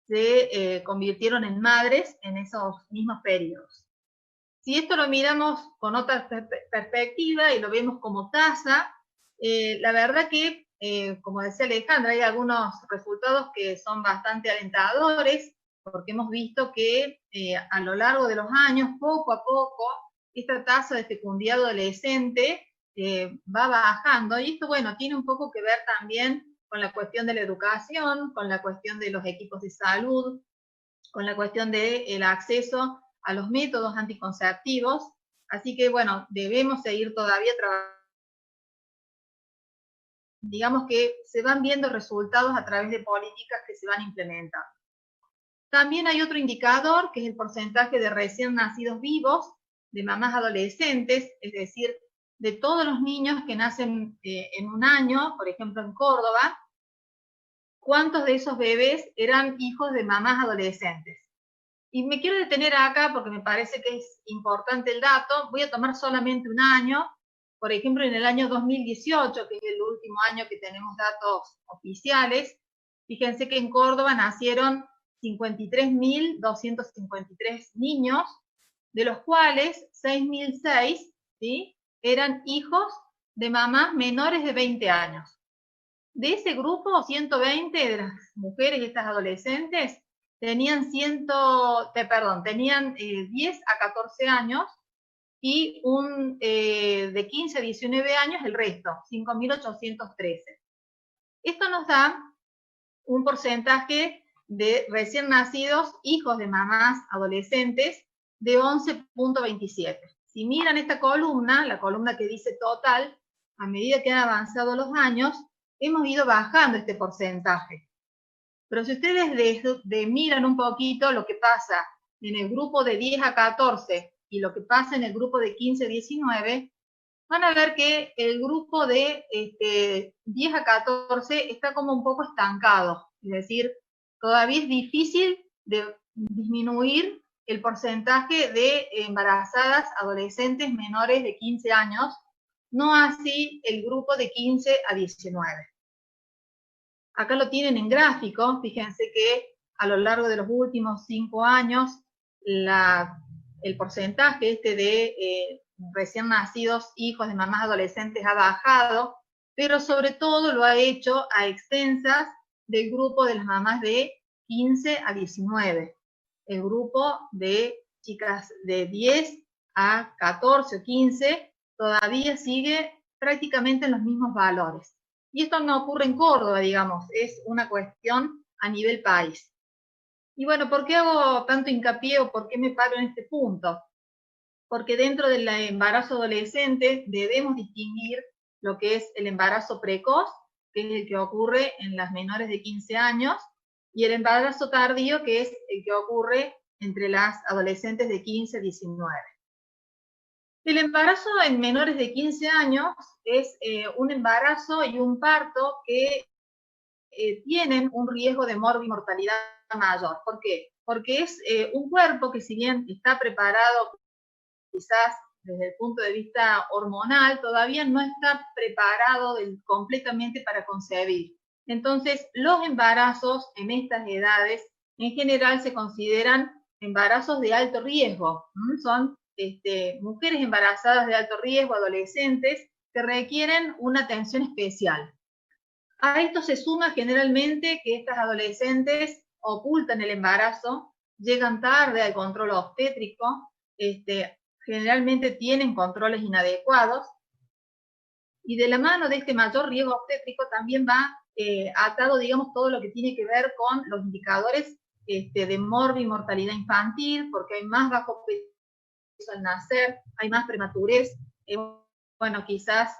se convirtieron en madres en esos mismos periodos. Si esto lo miramos con otra perspectiva y lo vemos como tasa, la verdad que, como decía Alejandra, hay algunos resultados que son bastante alentadores, porque hemos visto que a lo largo de los años, poco a poco, esta tasa de fecundidad adolescente va bajando, y esto, bueno, tiene un poco que ver también con la cuestión de la educación, con la cuestión de los equipos de salud, con la cuestión del acceso a los métodos anticonceptivos, así que, bueno, debemos seguir todavía trabajando. Digamos que se van viendo resultados a través de políticas que se van implementando. También hay otro indicador, que es el porcentaje de recién nacidos vivos, de mamás adolescentes, es decir, de todos los niños que nacen en un año, por ejemplo en Córdoba, cuántos de esos bebés eran hijos de mamás adolescentes. Y me quiero detener acá porque me parece que es importante el dato. Voy a tomar solamente un año. Por ejemplo, en el año 2018, que es el último año que tenemos datos oficiales, fíjense que en Córdoba nacieron 53.253 niños, de los cuales 6.006, ¿sí?, eran hijos de mamás menores de 20 años. De ese grupo, 120 de las mujeres, estas adolescentes, tenían 10 a 14 años, y de 15 a 19 años el resto, 5.813. Esto nos da un porcentaje de recién nacidos, hijos de mamás adolescentes, de 11.27. Si miran esta columna, la columna que dice total, a medida que han avanzado los años, hemos ido bajando este porcentaje. Pero si ustedes miran un poquito lo que pasa en el grupo de 10 a 14 y lo que pasa en el grupo de 15 a 19, van a ver que el grupo de 10 a 14 está como un poco estancado. Es decir, todavía es difícil de disminuir el porcentaje de embarazadas adolescentes menores de 15 años, no así el grupo de 15 a 19. Acá lo tienen en gráfico, fíjense que a lo largo de los últimos 5 años el porcentaje de recién nacidos hijos de mamás adolescentes ha bajado, pero sobre todo lo ha hecho a expensas del grupo de las mamás de 15 a 19. El grupo de chicas de 10 a 14 o 15 todavía sigue prácticamente en los mismos valores. Y esto no ocurre en Córdoba, digamos, es una cuestión a nivel país. Y bueno, ¿por qué hago tanto hincapié o por qué me paro en este punto? Porque dentro del embarazo adolescente debemos distinguir lo que es el embarazo precoz, que es el que ocurre en las menores de 15 años, y el embarazo tardío, que es el que ocurre entre las adolescentes de 15 a 19. El embarazo en menores de 15 años es un embarazo y un parto que tienen un riesgo de morbimortalidad mayor. ¿Por qué? Porque es un cuerpo que, si bien está preparado quizás desde el punto de vista hormonal, todavía no está preparado completamente para concebir. Entonces, los embarazos en estas edades, en general, se consideran embarazos de alto riesgo. Son mujeres embarazadas de alto riesgo, adolescentes, que requieren una atención especial. A esto se suma generalmente que estas adolescentes ocultan el embarazo, llegan tarde al control obstétrico, generalmente tienen controles inadecuados, y de la mano de este mayor riesgo obstétrico también va atado, digamos, todo lo que tiene que ver con los indicadores de mortalidad infantil, porque hay más bajo peso al nacer, hay más prematurez. Bueno, quizás,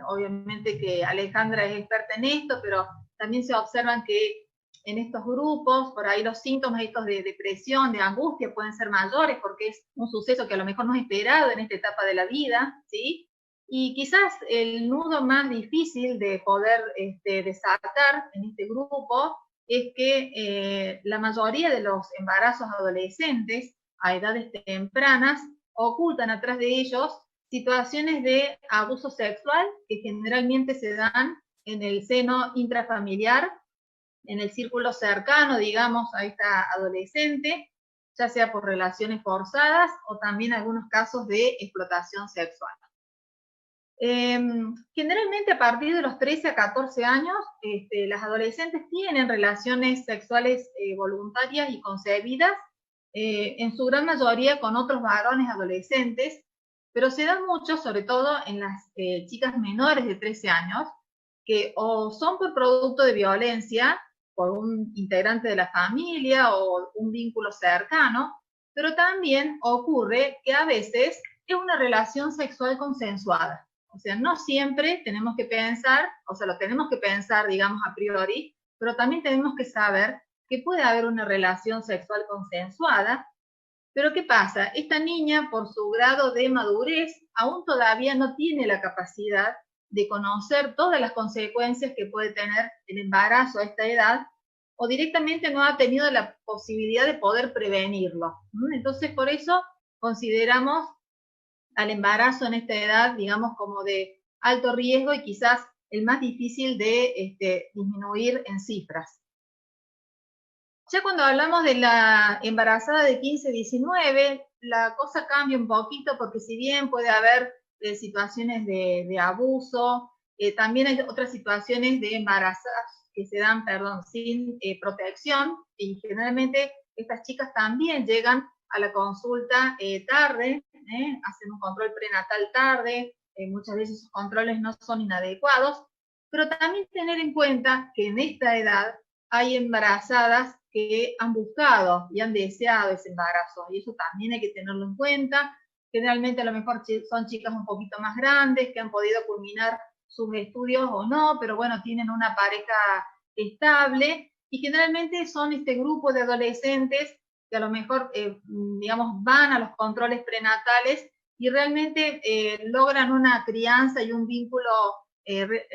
obviamente que Alejandra es experta en esto, pero también se observan que en estos grupos, por ahí los síntomas estos de depresión, de angustia, pueden ser mayores, porque es un suceso que a lo mejor no es esperado en esta etapa de la vida, ¿sí? Y quizás el nudo más difícil de poder desatar en este grupo es que la mayoría de los embarazos adolescentes a edades tempranas ocultan atrás de ellos situaciones de abuso sexual que generalmente se dan en el seno intrafamiliar, en el círculo cercano, digamos, a esta adolescente, ya sea por relaciones forzadas o también algunos casos de explotación sexual. Generalmente a partir de los 13 a 14 años, las adolescentes tienen relaciones sexuales voluntarias y concebidas, en su gran mayoría con otros varones adolescentes, pero se da mucho, sobre todo en las chicas menores de 13 años, que o son por producto de violencia, por un integrante de la familia o un vínculo cercano, pero también ocurre que a veces es una relación sexual consensuada. O sea, no siempre tenemos que pensar, o sea, lo tenemos que pensar, digamos, a priori, pero también tenemos que saber que puede haber una relación sexual consensuada. Pero ¿qué pasa? Esta niña, por su grado de madurez, aún todavía no tiene la capacidad de conocer todas las consecuencias que puede tener el embarazo a esta edad, o directamente no ha tenido la posibilidad de poder prevenirlo. Entonces, por eso consideramos al embarazo en esta edad, digamos, como de alto riesgo y quizás el más difícil de disminuir en cifras. Ya cuando hablamos de la embarazada de 15-19, la cosa cambia un poquito, porque si bien puede haber situaciones de abuso, también hay otras situaciones de embarazadas que se dan, sin protección, y generalmente estas chicas también llegan a la consulta tarde, hacen un control prenatal tarde, muchas veces esos controles no son inadecuados, pero también tener en cuenta que en esta edad hay embarazadas que han buscado y han deseado ese embarazo, y eso también hay que tenerlo en cuenta. Generalmente a lo mejor son chicas un poquito más grandes que han podido culminar sus estudios o no, pero bueno, tienen una pareja estable, y generalmente son este grupo de adolescentes que a lo mejor, digamos, van a los controles prenatales y realmente logran una crianza y un vínculo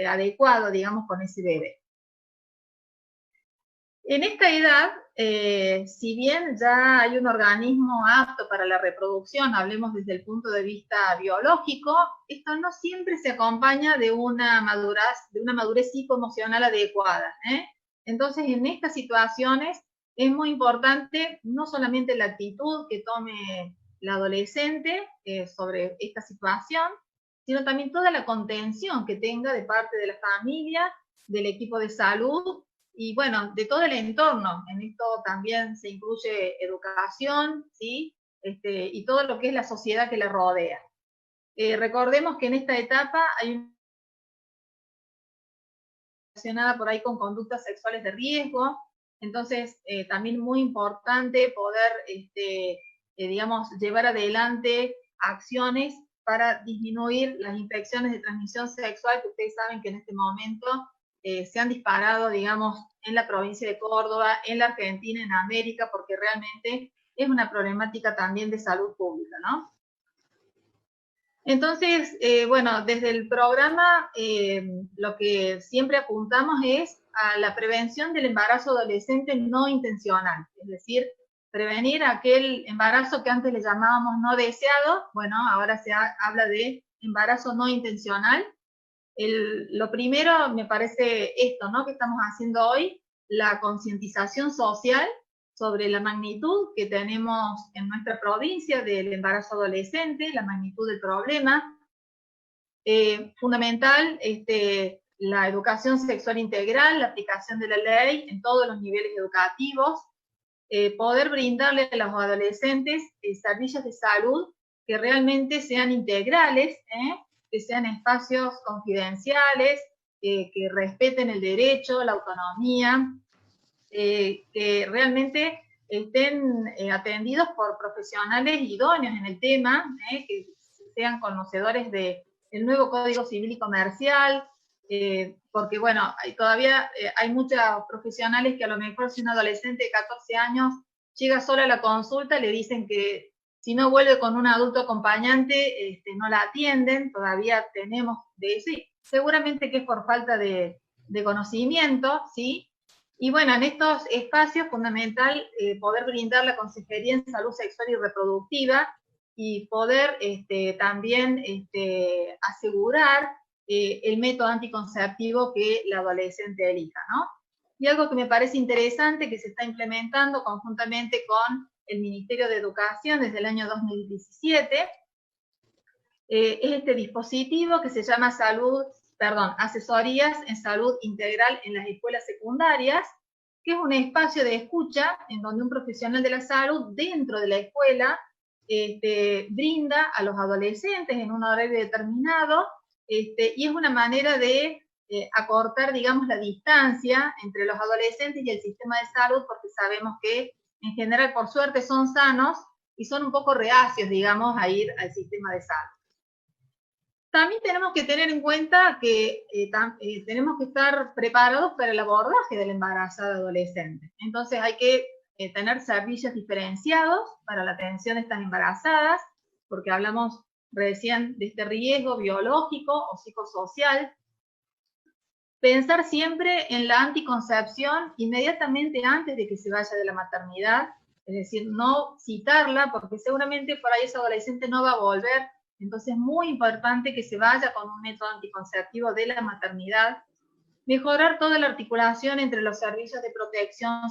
adecuado, digamos, con ese bebé. En esta edad, si bien ya hay un organismo apto para la reproducción, hablemos desde el punto de vista biológico, esto no siempre se acompaña de una madurez psicoemocional adecuada. Entonces, en estas situaciones es muy importante no solamente la actitud que tome la adolescente sobre esta situación, sino también toda la contención que tenga de parte de la familia, del equipo de salud, y bueno, de todo el entorno. En esto también se incluye educación, ¿sí? Y todo lo que es la sociedad que la rodea. Recordemos que en esta etapa hay una relacionada por ahí con conductas sexuales de riesgo, entonces también muy importante poder, digamos, llevar adelante acciones para disminuir las infecciones de transmisión sexual, que ustedes saben que en este momento se han disparado, digamos, en la provincia de Córdoba, en la Argentina, en América, porque realmente es una problemática también de salud pública, ¿no? Entonces, bueno, desde el programa lo que siempre apuntamos es a la prevención del embarazo adolescente no intencional, es decir, prevenir aquel embarazo que antes le llamábamos no deseado. Bueno, ahora se habla de embarazo no intencional. Lo primero me parece esto, ¿no?, que estamos haciendo hoy, la concientización social sobre la magnitud que tenemos en nuestra provincia del embarazo adolescente, la magnitud del problema. Fundamental, la educación sexual integral, la aplicación de la ley en todos los niveles educativos, poder brindarle a los adolescentes servicios de salud que realmente sean integrales, que sean espacios confidenciales, que respeten el derecho, la autonomía, que realmente estén atendidos por profesionales idóneos en el tema, que sean conocedores del nuevo Código Civil y Comercial, porque bueno, todavía hay muchos profesionales que a lo mejor si un adolescente de 14 años llega sola a la consulta, le dicen que si no vuelve con un adulto acompañante, no la atienden. Todavía tenemos de eso, y seguramente que es por falta de conocimiento, ¿sí? Y bueno, en estos espacios es fundamental poder brindar la consejería en salud sexual y reproductiva, y poder también asegurar el método anticonceptivo que la adolescente elija, ¿no? Y algo que me parece interesante, que se está implementando conjuntamente con el Ministerio de Educación desde el año 2017, es este dispositivo que se llama Asesorías en Salud Integral en las Escuelas Secundarias, que es un espacio de escucha en donde un profesional de la salud dentro de la escuela brinda a los adolescentes en un horario determinado, y es una manera de acortar, digamos, la distancia entre los adolescentes y el sistema de salud, porque sabemos que en general, por suerte, son sanos y son un poco reacios, digamos, a ir al sistema de salud. También tenemos que tener en cuenta que tenemos que estar preparados para el abordaje del embarazo adolescente. Entonces hay que tener servicios diferenciados para la atención de estas embarazadas, porque hablamos recién de este riesgo biológico o psicosocial. Pensar siempre en la anticoncepción inmediatamente antes de que se vaya de la maternidad, es decir, no citarla, porque seguramente por ahí ese adolescente no va a volver. Entonces es muy importante que se vaya con un método anticonceptivo de la maternidad. Mejorar toda la articulación entre los servicios de protección,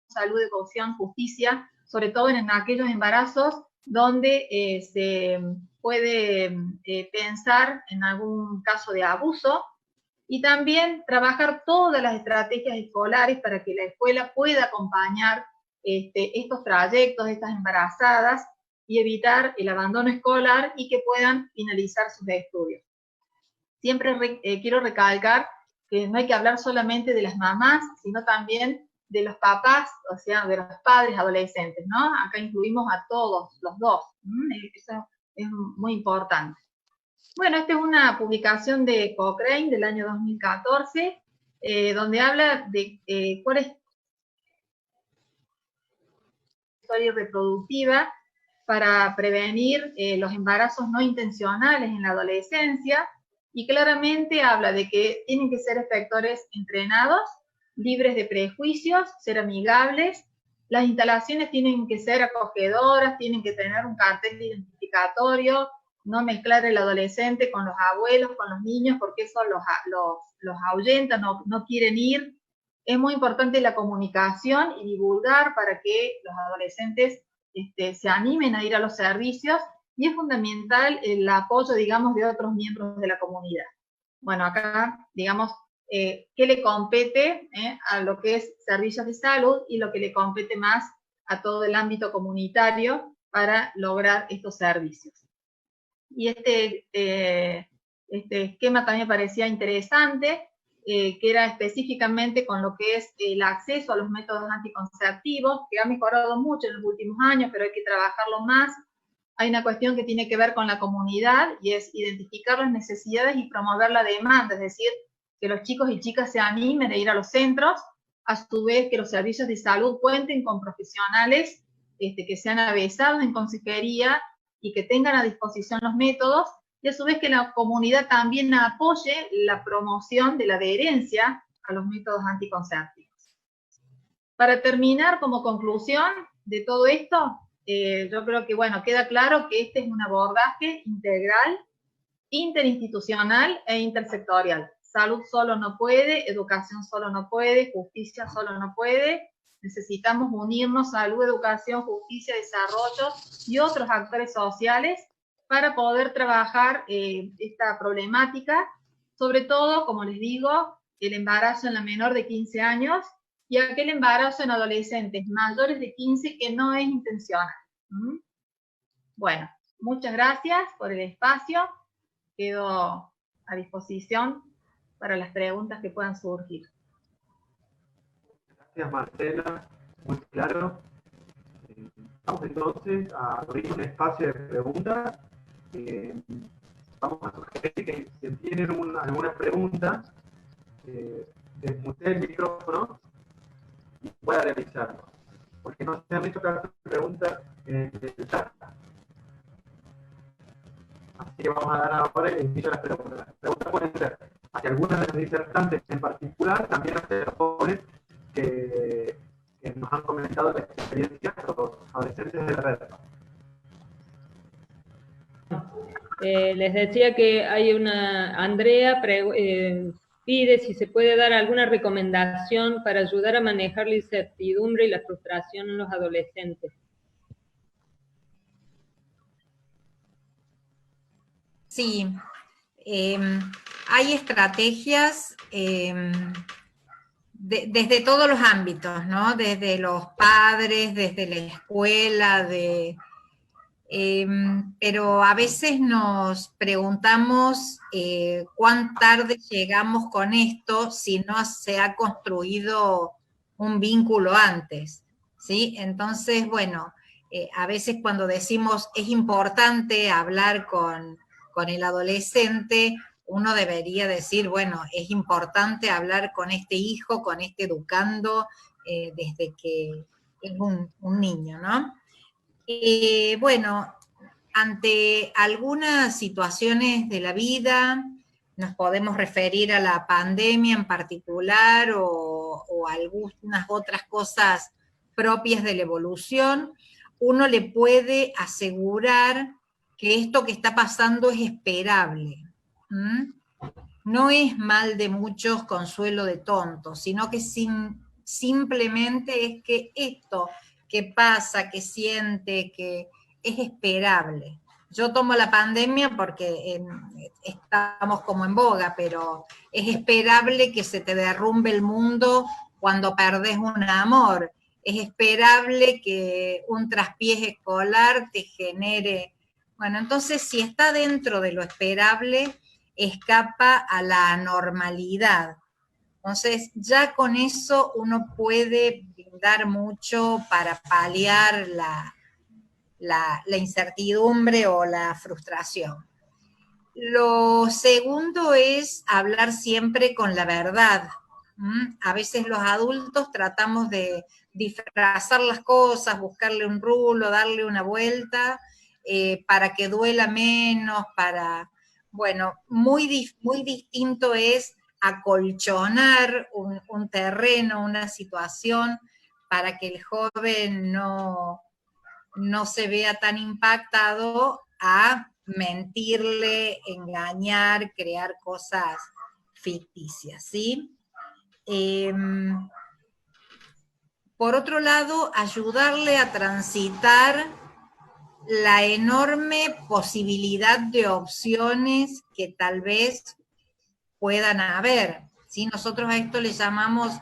salud, educación, justicia, sobre todo en aquellos embarazos donde se puede pensar en algún caso de abuso, y también trabajar todas las estrategias escolares para que la escuela pueda acompañar estos trayectos de estas embarazadas y evitar el abandono escolar y que puedan finalizar sus estudios. Siempre quiero recalcar que no hay que hablar solamente de las mamás, sino también de los papás, o sea, de los padres adolescentes, ¿no? Acá incluimos a todos, los dos. Eso es muy importante. Bueno, esta es una publicación de Cochrane del año 2014, donde habla de cuál es la historia reproductiva para prevenir los embarazos no intencionales en la adolescencia, y claramente habla de que tienen que ser efectores entrenados, libres de prejuicios, ser amigables, las instalaciones tienen que ser acogedoras, tienen que tener un cartel identificatorio, no mezclar el adolescente con los abuelos, con los niños, porque eso los ahuyenta, no quieren ir. Es muy importante la comunicación y divulgar para que los adolescentes se animen a ir a los servicios, y es fundamental el apoyo, digamos, de otros miembros de la comunidad. Bueno, acá, digamos, qué le compete a lo que es servicios de salud y lo que le compete más a todo el ámbito comunitario para lograr estos servicios. Y este esquema también parecía interesante, que era específicamente con lo que es el acceso a los métodos anticonceptivos, que ha mejorado mucho en los últimos años, pero hay que trabajarlo más. Hay una cuestión que tiene que ver con la comunidad, y es identificar las necesidades y promover la demanda, es decir, que los chicos y chicas se animen a ir a los centros, a su vez que los servicios de salud cuenten con profesionales que sean avesados en consejería y que tengan a disposición los métodos, y a su vez que la comunidad también apoye la promoción de la adherencia a los métodos anticonceptivos. Para terminar, como conclusión, de todo esto, yo creo que, bueno, queda claro que este es un abordaje integral, interinstitucional e intersectorial. Salud solo no puede, educación solo no puede, justicia solo no puede. Necesitamos unirnos, salud, educación, justicia, desarrollo y otros actores sociales para poder trabajar esta problemática, sobre todo, como les digo, el embarazo en la menor de 15 años y aquel embarazo en adolescentes mayores de 15 que no es intencional. Bueno, muchas gracias por el espacio. Quedo a disposición para las preguntas que puedan surgir. Gracias, Marcela. Muy claro. Vamos entonces a abrir un espacio de preguntas. Vamos a sugerir que si tienen alguna pregunta, desmute el micrófono y pueda realizarlo. Porque no se han hecho caso de preguntas en el chat. Así que vamos a dar ahora el inicio de las preguntas. Las preguntas pueden ser hacia algunas de las disertantes en particular, también hacia los jóvenes que nos han comentado la experiencia de los adolescentes de la red. Les decía que hay Andrea pide si se puede dar alguna recomendación para ayudar a manejar la incertidumbre y la frustración en los adolescentes. Sí, hay estrategias desde todos los ámbitos, ¿no? Desde los padres, desde la escuela, pero a veces nos preguntamos cuán tarde llegamos con esto si no se ha construido un vínculo antes, ¿sí? Entonces, bueno, a veces cuando decimos es importante hablar con el adolescente, uno debería decir, bueno, es importante hablar con este hijo, con este educando, desde que es un niño, ¿no? Bueno, ante algunas situaciones de la vida, nos podemos referir a la pandemia en particular o algunas otras cosas propias de la evolución, uno le puede asegurar que esto que está pasando es esperable. No es mal de muchos, consuelo de tontos, sino que simplemente es que esto que pasa, que siente, que es esperable. Yo tomo la pandemia porque estamos como en boga, pero es esperable que se te derrumbe el mundo cuando perdés un amor. Es esperable que un traspiés escolar te genere. Bueno, entonces si está dentro de lo esperable, escapa a la normalidad. Entonces, ya con eso uno puede brindar mucho para paliar la incertidumbre o la frustración. Lo segundo es hablar siempre con la verdad. A veces los adultos tratamos de disfrazar las cosas, buscarle un rulo, darle una vuelta, para que duela menos, bueno, muy distinto es acolchonar un terreno, una situación, para que el joven no se vea tan impactado a mentirle, engañar, crear cosas ficticias, ¿sí? Por otro lado, ayudarle a transitar la enorme posibilidad de opciones que tal vez puedan haber, ¿sí? Nosotros a esto le llamamos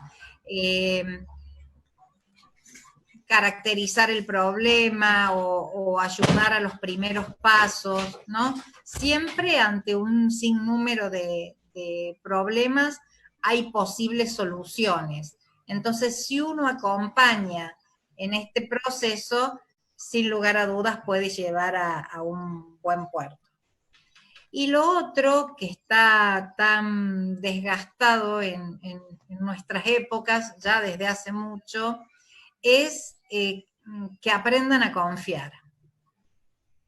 caracterizar el problema o ayudar a los primeros pasos, ¿no? Siempre ante un sinnúmero de problemas hay posibles soluciones. Entonces, si uno acompaña en este proceso, sin lugar a dudas puede llevar a un buen puerto. Y lo otro que está tan desgastado en nuestras épocas, ya desde hace mucho, es que aprendan a confiar.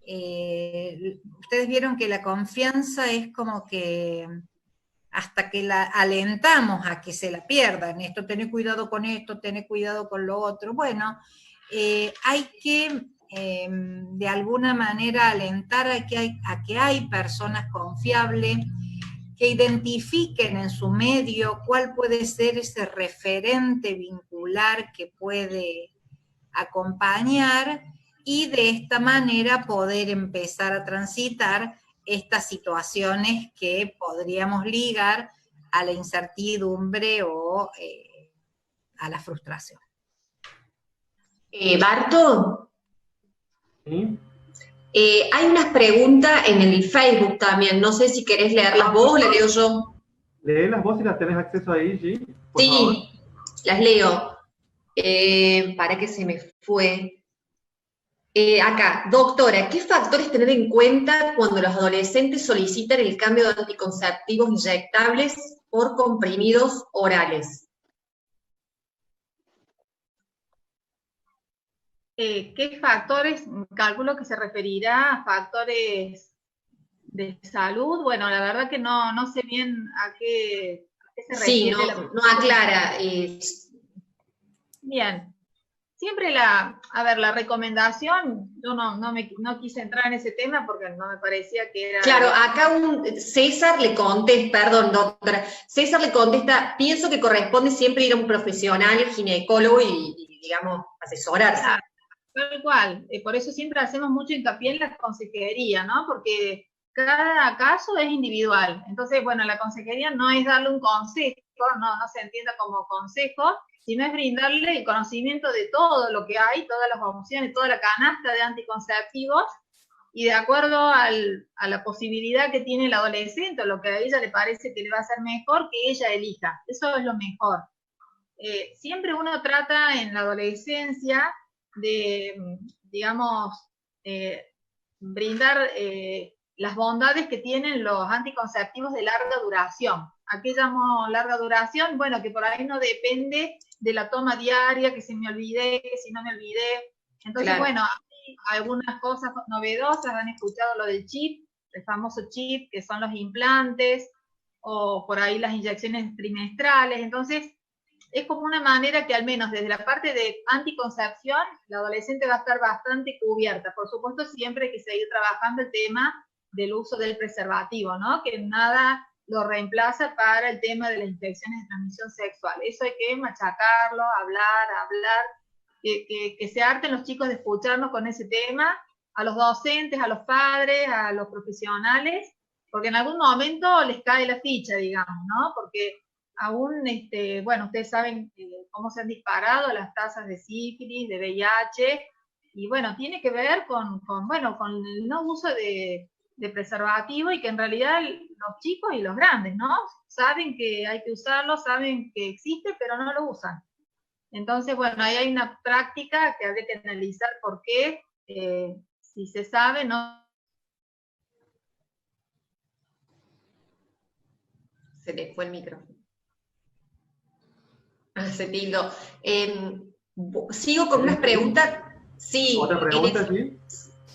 Ustedes vieron que la confianza es como que hasta que la alentamos a que se la pierdan, esto, tené cuidado con esto, tené cuidado con lo otro. Bueno, hay que de alguna manera alentar a que hay personas confiables que identifiquen en su medio cuál puede ser ese referente vincular que puede acompañar, y de esta manera poder empezar a transitar estas situaciones que podríamos ligar a la incertidumbre o a la frustración. Barto, ¿Sí? hay unas preguntas en el Facebook también, no sé si querés leerlas vos o las leo yo. Léelas vos si las tenés acceso ahí, G, por Sí, favor. las leo. Para que se me fue. Acá, doctora, ¿qué factores tener en cuenta cuando los adolescentes solicitan el cambio de anticonceptivos inyectables por comprimidos orales? ¿Qué factores? Calculo que se referirá a factores de salud. Bueno, la verdad que no sé bien a qué se refiere. Sí, no aclara. Bien. Siempre la recomendación, yo no quise entrar en ese tema porque no me parecía que era... Claro, acá César le contesta, perdón, doctora, César le contesta, pienso que corresponde siempre ir a un profesional, ginecólogo y digamos, asesorarse. Claro, tal cual, por eso siempre hacemos mucho hincapié en la consejería, ¿no? Porque cada caso es individual. Entonces, bueno, la consejería no es darle un consejo, no se entienda como consejo, sino es brindarle el conocimiento de todo lo que hay, todas las opciones, toda la canasta de anticonceptivos, y de acuerdo a la posibilidad que tiene el adolescente, o lo que a ella le parece que le va a ser mejor, que ella elija. Eso es lo mejor. Siempre uno trata en la adolescencia de, digamos, brindar las bondades que tienen los anticonceptivos de larga duración. ¿A qué llamo larga duración? Bueno, que por ahí no depende de la toma diaria, que si me olvidé, que si no me olvidé. Entonces, claro, bueno, hay algunas cosas novedosas, han escuchado lo del chip, el famoso chip, que son los implantes, o por ahí las inyecciones trimestrales. Entonces, es como una manera que al menos desde la parte de anticoncepción, la adolescente va a estar bastante cubierta. Por supuesto, siempre hay que seguir trabajando el tema del uso del preservativo, ¿no? Que nada lo reemplaza para el tema de las infecciones de transmisión sexual. Eso hay que machacarlo, hablar, que se harten los chicos de escucharnos con ese tema, a los docentes, a los padres, a los profesionales, porque en algún momento les cae la ficha, digamos, ¿no? Porque aún, bueno, ustedes saben cómo se han disparado las tasas de sífilis, de VIH, y bueno, tiene que ver con el no uso de preservativo, y que en realidad los chicos y los grandes, ¿no? Saben que hay que usarlo, saben que existe, pero no lo usan. Entonces, bueno, ahí hay una práctica que habría que analizar por qué, si se sabe, no... Se le fue el micrófono. Se tildó. Sigo con unas preguntas. Sí. ¿Otra pregunta, sí?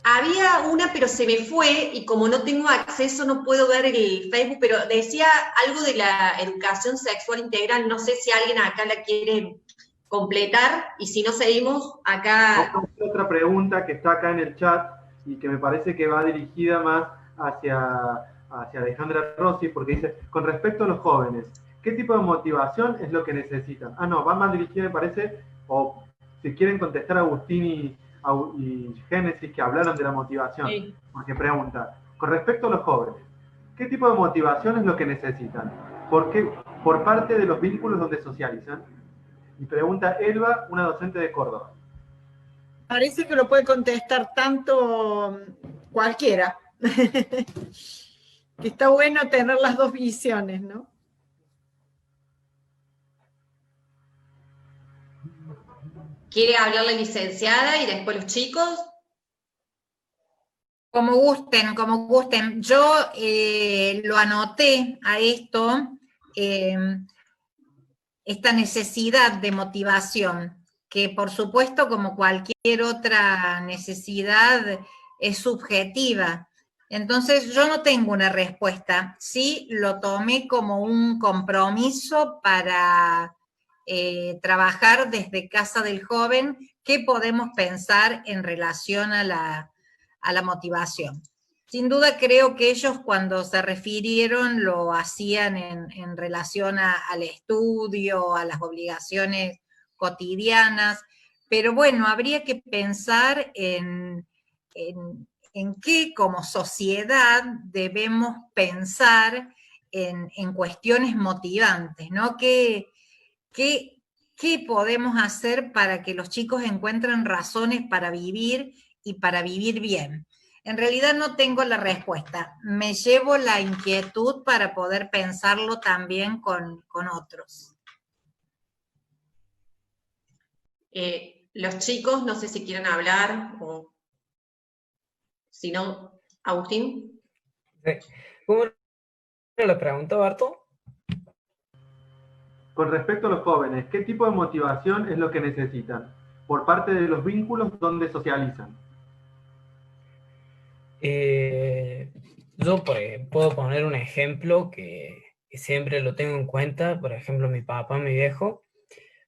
Había una, pero se me fue, y como no tengo acceso, no puedo ver el Facebook, pero decía algo de la educación sexual integral. No sé si alguien acá la quiere completar, y si no seguimos acá. Otra pregunta que está acá en el chat, y que me parece que va dirigida más hacia Alejandra Rossi, porque dice, con respecto a los jóvenes, ¿qué tipo de motivación es lo que necesitan? Ah, no, va más dirigida, me parece, o si quieren contestar a Agustín y Génesis, que hablaron de la motivación, sí. Porque pregunta, con respecto a los jóvenes, ¿qué tipo de motivación es lo que necesitan? ¿Por qué? Por parte de los vínculos donde socializan. Y pregunta Elba, una docente de Córdoba. Parece que lo puede contestar tanto cualquiera. Que está bueno tener las dos visiones, ¿no? ¿Quiere hablar la licenciada y después los chicos? Como gusten, como gusten. Yo lo anoté a esto, esta necesidad de motivación, que por supuesto, como cualquier otra necesidad, es subjetiva. Entonces, yo no tengo una respuesta. Sí lo tomé como un compromiso para trabajar desde Casa del Joven, qué podemos pensar en relación a la motivación. Sin duda creo que ellos cuando se refirieron lo hacían en relación al estudio, a las obligaciones cotidianas, pero bueno, habría que pensar en qué como sociedad debemos pensar en cuestiones motivantes, ¿no? ¿Qué podemos hacer para que los chicos encuentren razones para vivir y para vivir bien? En realidad no tengo la respuesta. Me llevo la inquietud para poder pensarlo también con otros. Los chicos, no sé si quieren hablar, o si no, Agustín. Sí. ¿Cómo era la pregunta, Barto? Con respecto a los jóvenes, ¿qué tipo de motivación es lo que necesitan? Por parte de los vínculos donde socializan. Yo puedo poner un ejemplo que siempre lo tengo en cuenta, por ejemplo, mi papá, mi viejo.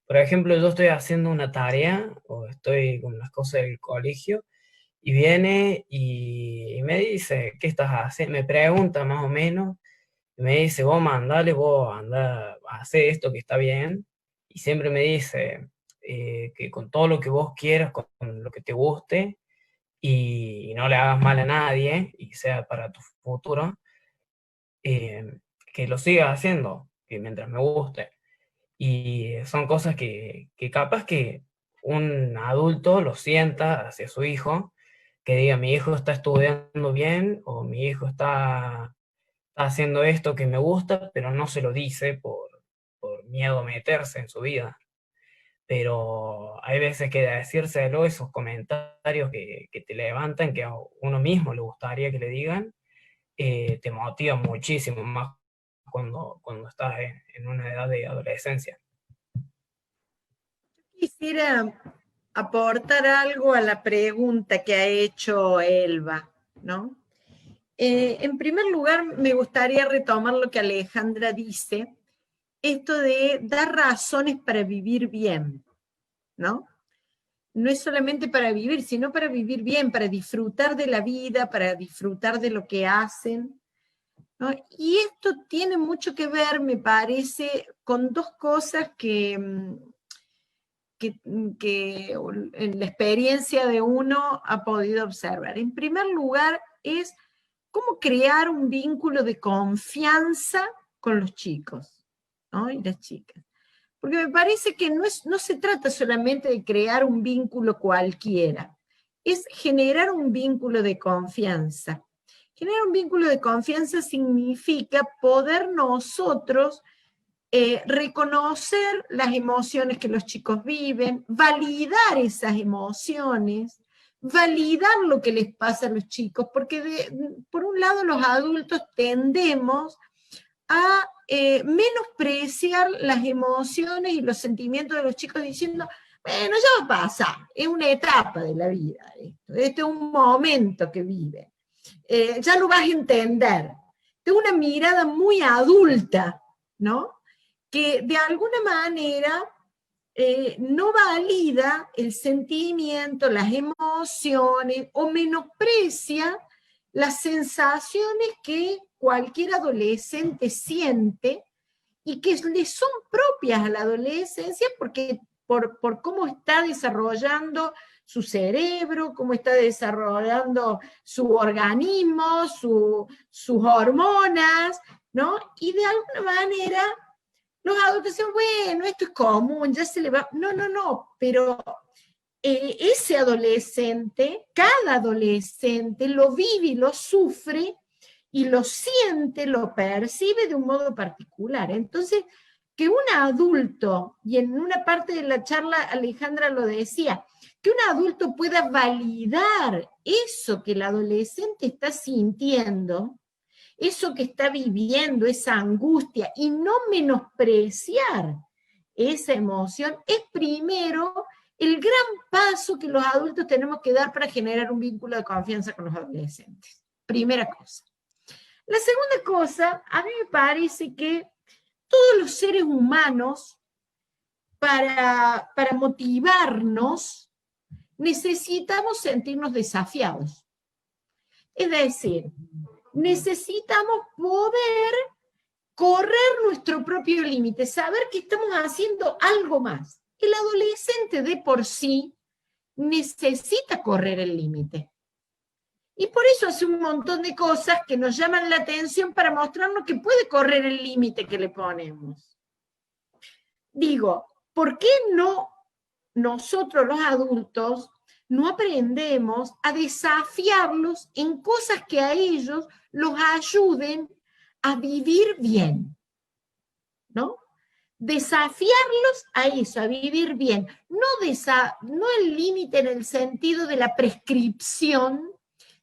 Por ejemplo, yo estoy haciendo una tarea o estoy con las cosas del colegio y viene y me dice, ¿qué estás haciendo? Me pregunta más o menos, y me dice, vos anda a hacer esto que está bien. Y siempre me dice que con todo lo que vos quieras, con lo que te guste, y no le hagas mal a nadie, y sea para tu futuro, que lo sigas haciendo, que mientras me guste. Y son cosas que capaz que un adulto lo sienta hacia su hijo, que diga, mi hijo está estudiando bien, o mi hijo está haciendo esto que me gusta, pero no se lo dice por miedo a meterse en su vida. Pero hay veces que decírselo, esos comentarios que te levantan, que a uno mismo le gustaría que le digan, te motiva muchísimo más cuando estás en una edad de adolescencia. Quisiera aportar algo a la pregunta que ha hecho Elba, ¿no? En primer lugar, me gustaría retomar lo que Alejandra dice, esto de dar razones para vivir bien, ¿no? No es solamente para vivir, sino para vivir bien, para disfrutar de la vida, para disfrutar de lo que hacen, ¿no? Y esto tiene mucho que ver, me parece, con dos cosas que en la experiencia de uno ha podido observar. En primer lugar, es cómo crear un vínculo de confianza con los chicos, ¿no? Y las chicas. Porque me parece que no se trata solamente de crear un vínculo cualquiera, es generar un vínculo de confianza. Generar un vínculo de confianza significa poder nosotros reconocer las emociones que los chicos viven, validar esas emociones, validar lo que les pasa a los chicos, porque por un lado los adultos tendemos a menospreciar las emociones y los sentimientos de los chicos diciendo, bueno, ya va a pasar, es una etapa de la vida, esto es un momento que vive, ya lo vas a entender. Es una mirada muy adulta, ¿no? Que de alguna manera no valida el sentimiento, las emociones, o menosprecia las sensaciones que cualquier adolescente siente y que le son propias a la adolescencia porque por cómo está desarrollando su cerebro, cómo está desarrollando su organismo, sus hormonas, ¿no? Y de alguna manera los adultos dicen, bueno, esto es común, ya se le va. No, pero ese adolescente, cada adolescente lo vive y lo sufre y lo siente, lo percibe de un modo particular. Entonces, que un adulto, y en una parte de la charla Alejandra lo decía, que un adulto pueda validar eso que el adolescente está sintiendo, eso que está viviendo, esa angustia, y no menospreciar esa emoción, es primero el gran paso que los adultos tenemos que dar para generar un vínculo de confianza con los adolescentes. Primera cosa. La segunda cosa, a mí me parece que todos los seres humanos, para motivarnos, necesitamos sentirnos desafiados. Es decir, necesitamos poder correr nuestro propio límite, saber que estamos haciendo algo más. El adolescente de por sí necesita correr el límite. Y por eso hace un montón de cosas que nos llaman la atención para mostrarnos que puede correr el límite que le ponemos. Digo, ¿por qué no nosotros los adultos no aprendemos a desafiarlos en cosas que a ellos los ayuden a vivir bien? ¿No? Desafiarlos a eso, a vivir bien. No el límite en el sentido de la prescripción,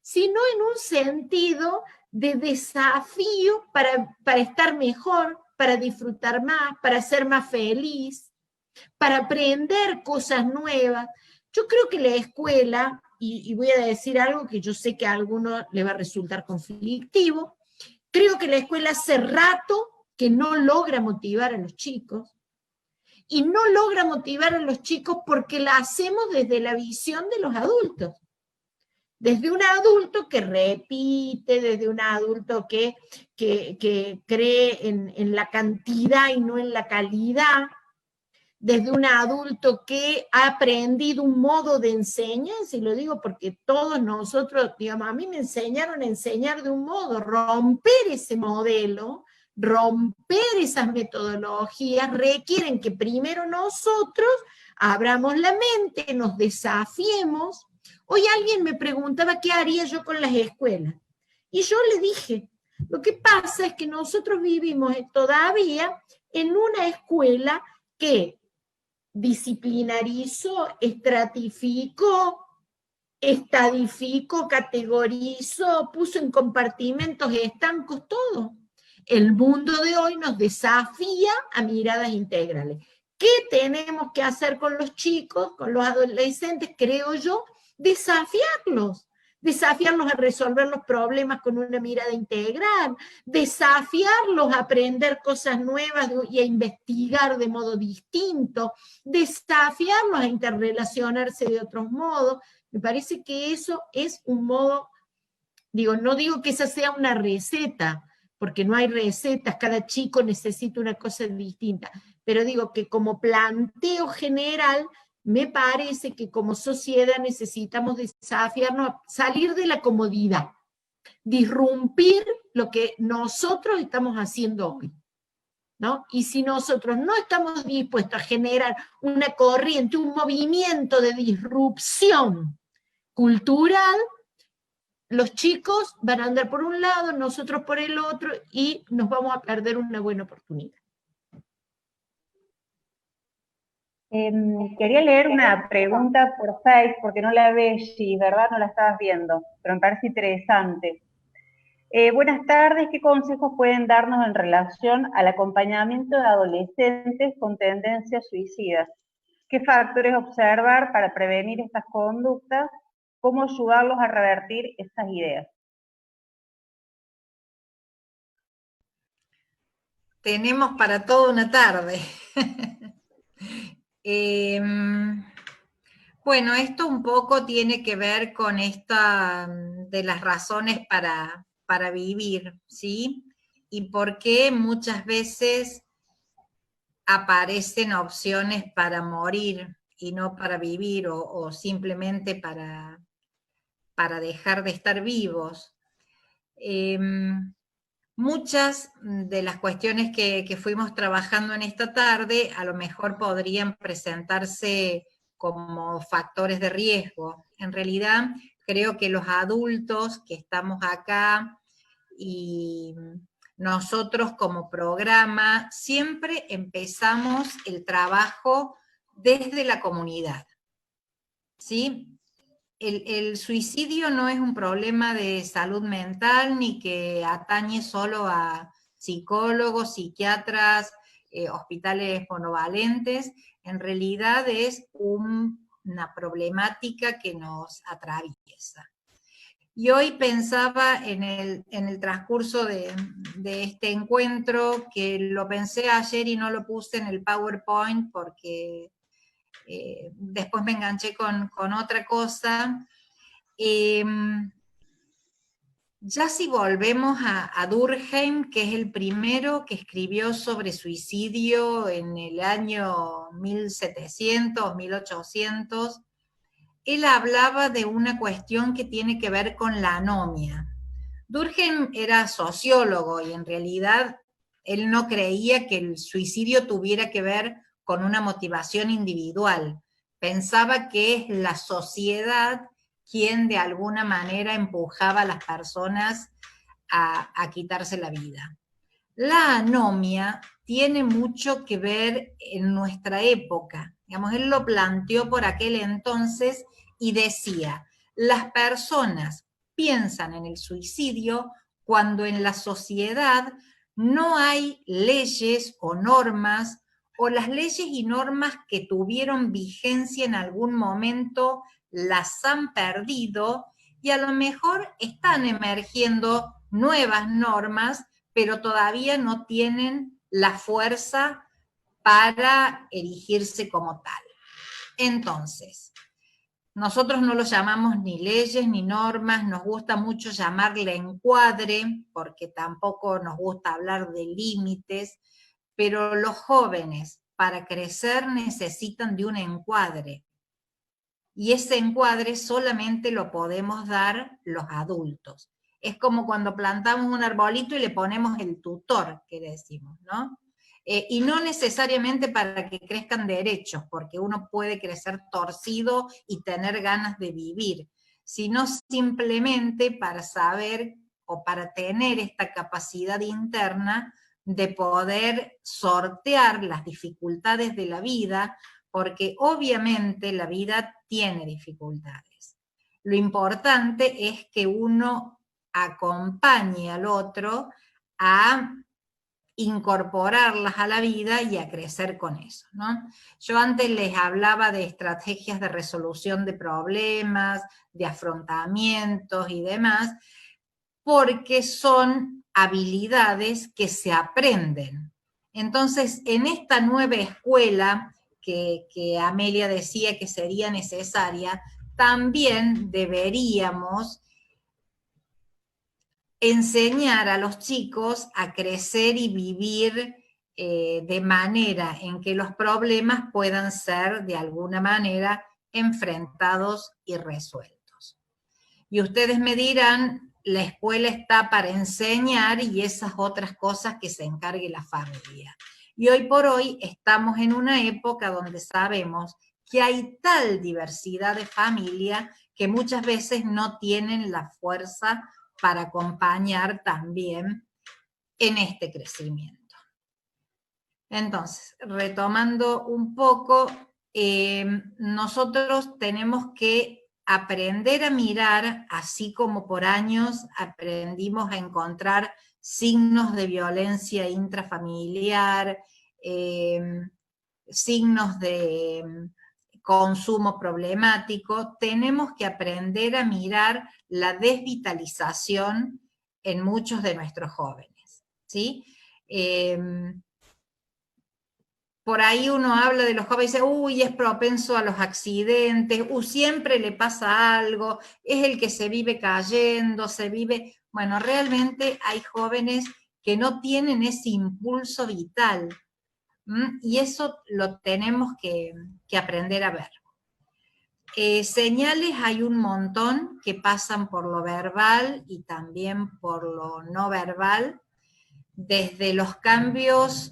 sino en un sentido de desafío para estar mejor, para disfrutar más, para ser más feliz, para aprender cosas nuevas. Yo creo que la escuela, y voy a decir algo que yo sé que a alguno le va a resultar conflictivo, creo que la escuela hace rato que no logra motivar a los chicos, y no logra motivar a los chicos porque la hacemos desde la visión de los adultos. Desde un adulto que repite, desde un adulto que cree en la cantidad y no en la calidad, desde un adulto que ha aprendido un modo de enseñanza, y lo digo porque todos nosotros, digamos, a mí me enseñaron a enseñar de un modo, romper ese modelo, romper esas metodologías, requieren que primero nosotros abramos la mente, nos desafiemos. Hoy alguien me preguntaba qué haría yo con las escuelas, y yo le dije, lo que pasa es que nosotros vivimos todavía en una escuela que disciplinarizó, estratificó, estadificó, categorizó, puso en compartimentos estancos todo. El mundo de hoy nos desafía a miradas integrales. ¿Qué tenemos que hacer con los chicos, con los adolescentes? Creo yo, desafiarlos a resolver los problemas con una mirada integral, desafiarlos a aprender cosas nuevas y a investigar de modo distinto, desafiarlos a interrelacionarse de otros modos. Me parece que eso es un modo, no digo que esa sea una receta, porque no hay recetas, cada chico necesita una cosa distinta, pero digo que como planteo general, me parece que como sociedad necesitamos desafiarnos a salir de la comodidad, disrumpir lo que nosotros estamos haciendo hoy, ¿no? Y si nosotros no estamos dispuestos a generar una corriente, un movimiento de disrupción cultural, los chicos van a andar por un lado, nosotros por el otro, y nos vamos a perder una buena oportunidad. Quería leer una pregunta por Face, porque no la ves, y ¿verdad? No la estabas viendo, pero me parece interesante. Buenas tardes, ¿qué consejos pueden darnos en relación al acompañamiento de adolescentes con tendencias suicidas? ¿Qué factores observar para prevenir estas conductas? ¿Cómo ayudarlos a revertir estas ideas? Tenemos para toda una tarde. Bueno, esto un poco tiene que ver con esta de las razones para vivir, ¿sí? Y por qué muchas veces aparecen opciones para morir y no para vivir, o simplemente para dejar de estar vivos. Muchas de las cuestiones que fuimos trabajando en esta tarde a lo mejor podrían presentarse como factores de riesgo. En realidad, creo que los adultos que estamos acá y nosotros como programa siempre empezamos el trabajo desde la comunidad, ¿sí? El suicidio no es un problema de salud mental ni que atañe solo a psicólogos, psiquiatras, hospitales monovalentes. En realidad es una problemática que nos atraviesa. Y hoy pensaba en el transcurso de este encuentro, que lo pensé ayer y no lo puse en el PowerPoint porque después me enganché con otra cosa. Ya si volvemos a Durkheim, que es el primero que escribió sobre suicidio en el año 1700, 1800, él hablaba de una cuestión que tiene que ver con la anomia. Durkheim era sociólogo y en realidad él no creía que el suicidio tuviera que ver con una motivación individual. Pensaba que es la sociedad quien de alguna manera empujaba a las personas a quitarse la vida. La anomia tiene mucho que ver en nuestra época. Digamos, él lo planteó por aquel entonces y decía, las personas piensan en el suicidio cuando en la sociedad no hay leyes o normas, o las leyes y normas que tuvieron vigencia en algún momento las han perdido y a lo mejor están emergiendo nuevas normas, pero todavía no tienen la fuerza para erigirse como tal. Entonces, nosotros no lo llamamos ni leyes ni normas, nos gusta mucho llamarle encuadre, porque tampoco nos gusta hablar de límites, pero los jóvenes para crecer necesitan de un encuadre. Y ese encuadre solamente lo podemos dar los adultos. Es como cuando plantamos un arbolito y le ponemos el tutor, que decimos, ¿no? Y no necesariamente para que crezcan derechos, porque uno puede crecer torcido y tener ganas de vivir, sino simplemente para saber o para tener esta capacidad interna de poder sortear las dificultades de la vida, porque obviamente la vida tiene dificultades. Lo importante es que uno acompañe al otro a incorporarlas a la vida y a crecer con eso, ¿no? Yo antes les hablaba de estrategias de resolución de problemas, de afrontamientos y demás, porque son habilidades que se aprenden. Entonces, en esta nueva escuela que Amelia decía que sería necesaria, también deberíamos enseñar a los chicos a crecer y vivir de manera en que los problemas puedan ser de alguna manera enfrentados y resueltos. Y ustedes me dirán, la escuela está para enseñar y esas otras cosas que se encargue la familia. Y hoy por hoy estamos en una época donde sabemos que hay tal diversidad de familia que muchas veces no tienen la fuerza para acompañar también en este crecimiento. Entonces, retomando un poco, nosotros tenemos que aprender a mirar, así como por años aprendimos a encontrar signos de violencia intrafamiliar, signos de consumo problemático, tenemos que aprender a mirar la desvitalización en muchos de nuestros jóvenes, ¿sí? Por ahí uno habla de los jóvenes y dice, uy, es propenso a los accidentes, siempre le pasa algo, es el que se vive cayendo, se vive... Bueno, realmente hay jóvenes que no tienen ese impulso vital, y eso lo tenemos que aprender a ver. Señales hay un montón que pasan por lo verbal y también por lo no verbal, desde los cambios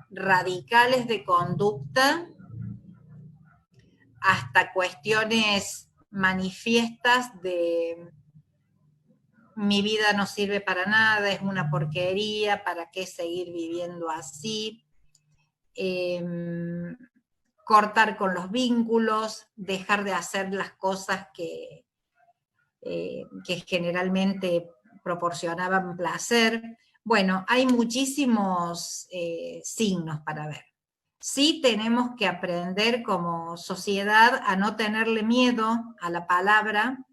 radicales de conducta hasta cuestiones manifiestas de mi vida no sirve para nada, es una porquería, ¿para qué seguir viviendo así? Cortar con los vínculos, dejar de hacer las cosas que generalmente proporcionaban placer. Bueno, hay muchísimos signos para ver. Sí tenemos que aprender como sociedad a no tenerle miedo a la palabra,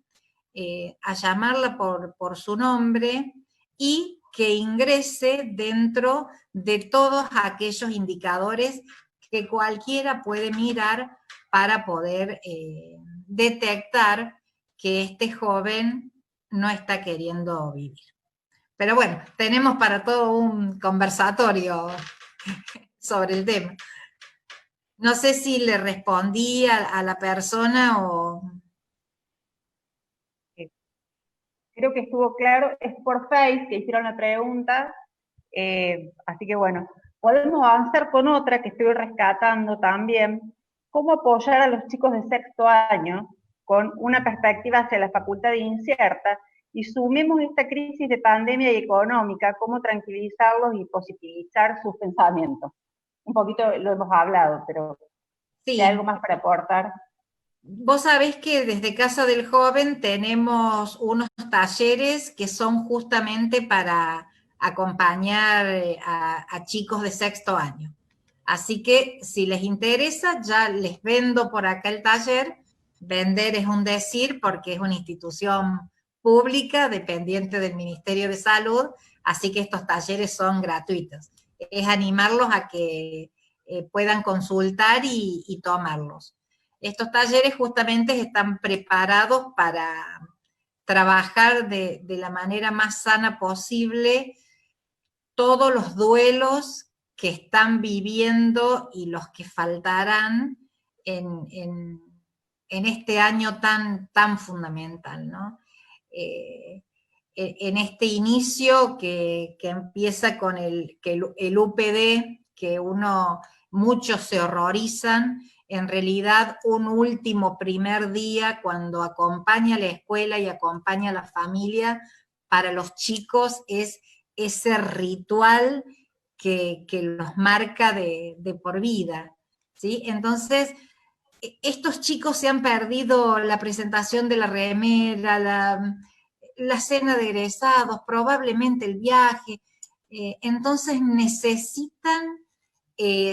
a llamarla por su nombre y que ingrese dentro de todos aquellos indicadores que cualquiera puede mirar para poder detectar que este joven no está queriendo vivir. Pero bueno, tenemos para todo un conversatorio sobre el tema. No sé si le respondí a la persona o... Creo que estuvo claro, es por Face que hicieron la pregunta, así que bueno, podemos avanzar con otra que estoy rescatando también, cómo apoyar a los chicos de sexto año con una perspectiva hacia la facultad incierta, y sumemos esta crisis de pandemia y económica, cómo tranquilizarlos y positivizar sus pensamientos. Un poquito lo hemos hablado, pero sí. ¿hay algo más para aportar? Vos sabés que desde Casa del Joven tenemos unos talleres que son justamente para acompañar a chicos de sexto año. Así que si les interesa, ya les vendo por acá el taller. Vender es un decir porque es una institución pública dependiente del Ministerio de Salud, así que estos talleres son gratuitos. Es animarlos a que puedan consultar y tomarlos. Estos talleres justamente están preparados para trabajar de la manera más sana posible todos los duelos que están viviendo y los que faltarán en este año tan fundamental, ¿no? En este inicio que empieza con el UPD, que muchos se horrorizan, en realidad un último primer día cuando acompaña a la escuela y acompaña a la familia, para los chicos es ese ritual que los marca de por vida, ¿sí? Entonces, estos chicos se han perdido la presentación de la remera, la cena de egresados, probablemente el viaje, entonces necesitan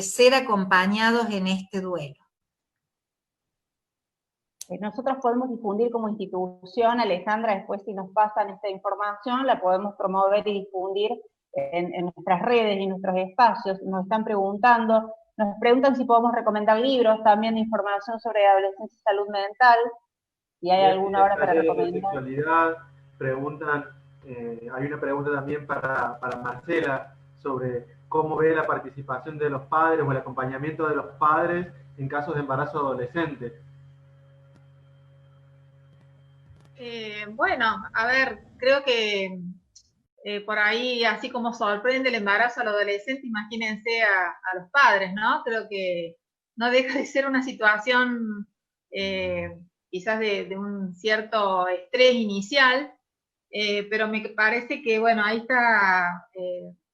ser acompañados en este duelo. Nosotros podemos difundir como institución, Alejandra, después si nos pasan esta información, la podemos promover y difundir en nuestras redes y nuestros espacios. Nos están preguntando, nos preguntan si podemos recomendar libros, también información sobre adolescencia y salud mental, si hay alguna hora para recomendar. Sexualidad, preguntan, hay una pregunta también para Marcela sobre cómo ve la participación de los padres o el acompañamiento de los padres en casos de embarazo adolescente. Bueno, a ver, creo que por ahí, así como sorprende el embarazo al adolescente, imagínense a los padres, ¿no? Creo que no deja de ser una situación quizás de un cierto estrés inicial, pero me parece que, bueno, ahí está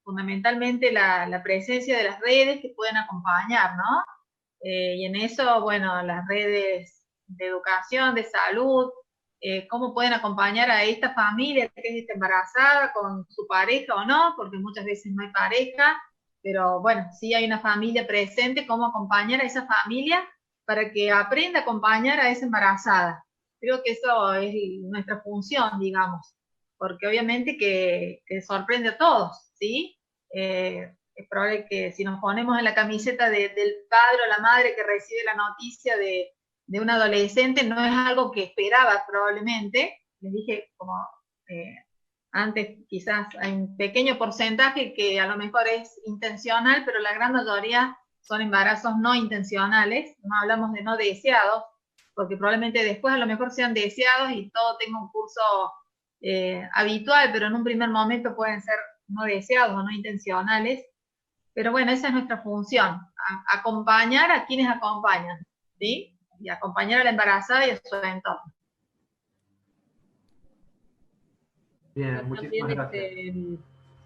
fundamentalmente la presencia de las redes que pueden acompañar, ¿no? Y en eso, bueno, las redes de educación, de salud, cómo pueden acompañar a esta familia que está embarazada con su pareja o no, porque muchas veces no hay pareja, pero bueno, sí hay una familia presente, cómo acompañar a esa familia para que aprenda a acompañar a esa embarazada. Creo que eso es nuestra función, digamos, porque obviamente que sorprende a todos, ¿sí? Es probable que si nos ponemos en la camiseta del padre o la madre que recibe la noticia de un adolescente, no es algo que esperaba probablemente. Les dije, como antes, quizás hay un pequeño porcentaje que a lo mejor es intencional, pero la gran mayoría son embarazos no intencionales, no hablamos de no deseados, porque probablemente después a lo mejor sean deseados y todo tenga un curso habitual, pero en un primer momento pueden ser no deseados o no intencionales. Pero bueno, esa es nuestra función, acompañar a quienes acompañan, ¿sí? Y acompañar a la embarazada y a su entorno. Bien, muchísimas gracias.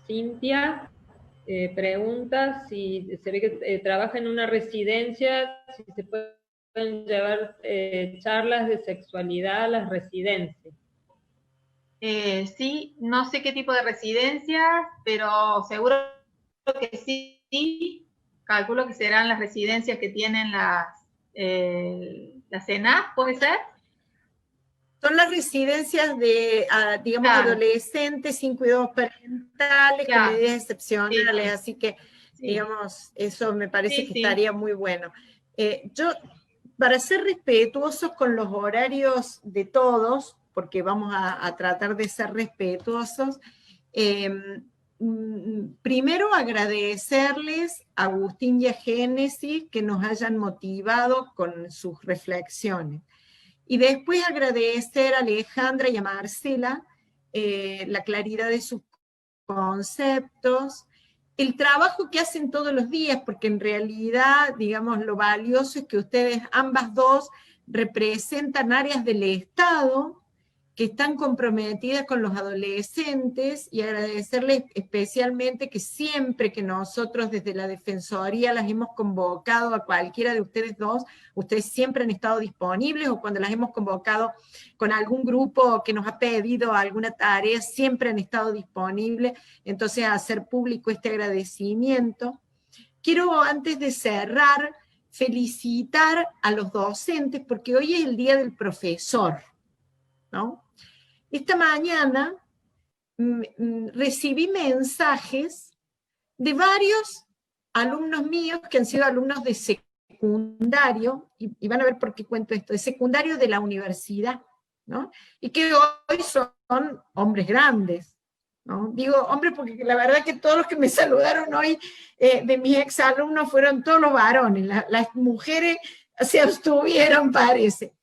Cintia pregunta si se ve que trabaja en una residencia, si se pueden llevar charlas de sexualidad a las residencias. Sí, no sé qué tipo de residencia, pero seguro que sí. Calculo que serán las residencias que tienen la CENAF, ¿puede ser? Son las residencias de, digamos, claro, adolescentes sin cuidados parentales, claro, con medidas excepcionales, sí, así que, sí, digamos, eso me parece, sí, que estaría muy bueno. Yo para ser respetuosos con los horarios de todos, porque vamos a tratar de ser respetuosos, primero agradecerles a Agustín y a Génesis que nos hayan motivado con sus reflexiones. Y después agradecer a Alejandra y a Marcela la claridad de sus conceptos, el trabajo que hacen todos los días, porque en realidad, digamos, lo valioso es que ustedes, ambas dos, representan áreas del Estado que están comprometidas con los adolescentes, y agradecerles especialmente que siempre que nosotros desde la Defensoría las hemos convocado a cualquiera de ustedes dos, ustedes siempre han estado disponibles, o cuando las hemos convocado con algún grupo que nos ha pedido alguna tarea, siempre han estado disponibles. Entonces, hacer público este agradecimiento. Quiero, antes de cerrar, felicitar a los docentes, porque hoy es el Día del Profesor, ¿no? Esta mañana recibí mensajes de varios alumnos míos que han sido alumnos de secundario, y van a ver por qué cuento esto, de secundario de la universidad, ¿no? Y que hoy son hombres grandes, ¿no? Digo hombres porque la verdad que todos los que me saludaron hoy de mis exalumnos fueron todos los varones, las mujeres se abstuvieron, parece.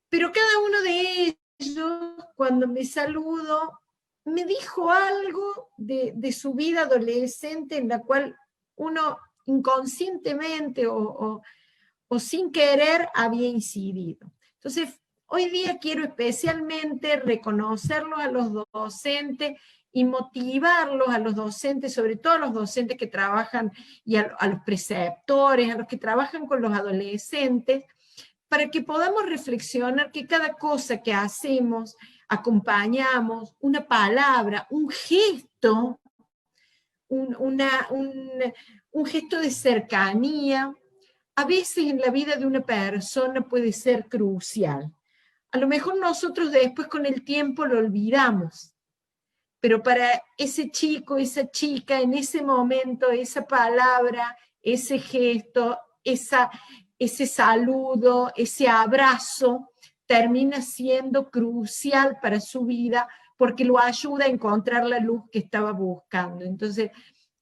Pero cada uno de ellos, cuando me saludó, me dijo algo de su vida adolescente en la cual uno inconscientemente o sin querer había incidido. Entonces, hoy día quiero especialmente reconocerlos a los docentes y motivarlos a los docentes, sobre todo a los docentes que trabajan, y a los preceptores, a los que trabajan con los adolescentes, para que podamos reflexionar que cada cosa que hacemos, acompañamos, una palabra, un gesto, un gesto de cercanía, a veces en la vida de una persona puede ser crucial. A lo mejor nosotros después con el tiempo lo olvidamos, pero para ese chico, esa chica, en ese momento, esa palabra, ese gesto, ese saludo, ese abrazo, termina siendo crucial para su vida porque lo ayuda a encontrar la luz que estaba buscando. Entonces,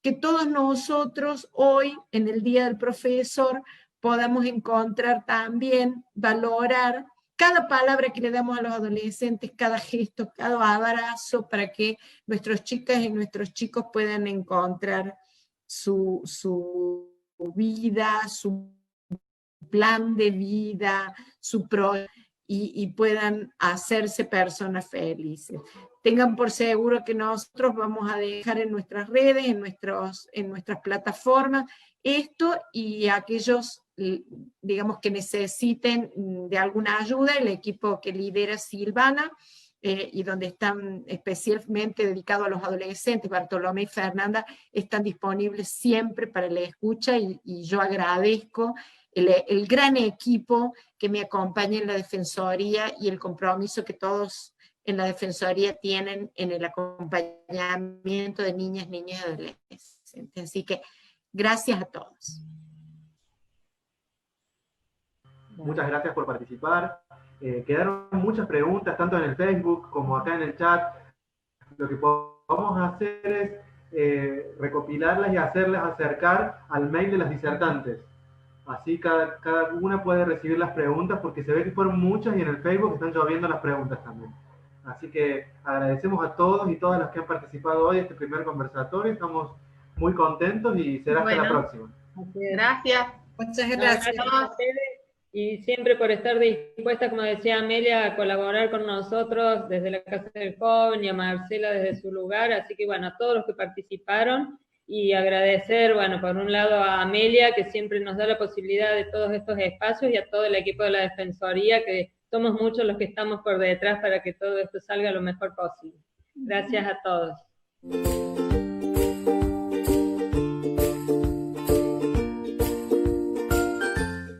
que todos nosotros hoy, en el Día del Profesor, podamos encontrar también, valorar cada palabra que le damos a los adolescentes, cada gesto, cada abrazo, para que nuestras chicas y nuestros chicos puedan encontrar su vida, su plan de vida, y puedan hacerse personas felices. Tengan por seguro que nosotros vamos a dejar en nuestras redes, en nuestras plataformas, esto, y aquellos, digamos, que necesiten de alguna ayuda, el equipo que lidera Silvana, y donde están especialmente dedicados a los adolescentes, Bartolomé y Fernanda, están disponibles siempre para la escucha, y yo agradezco el gran equipo que me acompaña en la Defensoría y el compromiso que todos en la Defensoría tienen en el acompañamiento de niñas, niños y adolescentes. Así que gracias a todos. Muchas gracias por participar. Quedaron muchas preguntas, tanto en el Facebook como acá en el chat. Lo que podemos hacer es recopilarlas y hacerlas acercar al mail de las disertantes. Así cada una puede recibir las preguntas, porque se ve que fueron muchas y en el Facebook están lloviendo las preguntas también. Así que agradecemos a todos y todas las que han participado hoy en este primer conversatorio. Estamos muy contentos y será hasta la próxima. Gracias. Muchas gracias. A ustedes, y siempre por estar dispuesta, como decía Amelia, a colaborar con nosotros desde la Casa del Joven, y a Marcela desde su lugar. Así que bueno, a todos los que participaron, y agradecer, bueno, por un lado a Amelia, que siempre nos da la posibilidad de todos estos espacios, y a todo el equipo de la Defensoría, que somos muchos los que estamos por detrás para que todo esto salga lo mejor posible. Gracias a todos.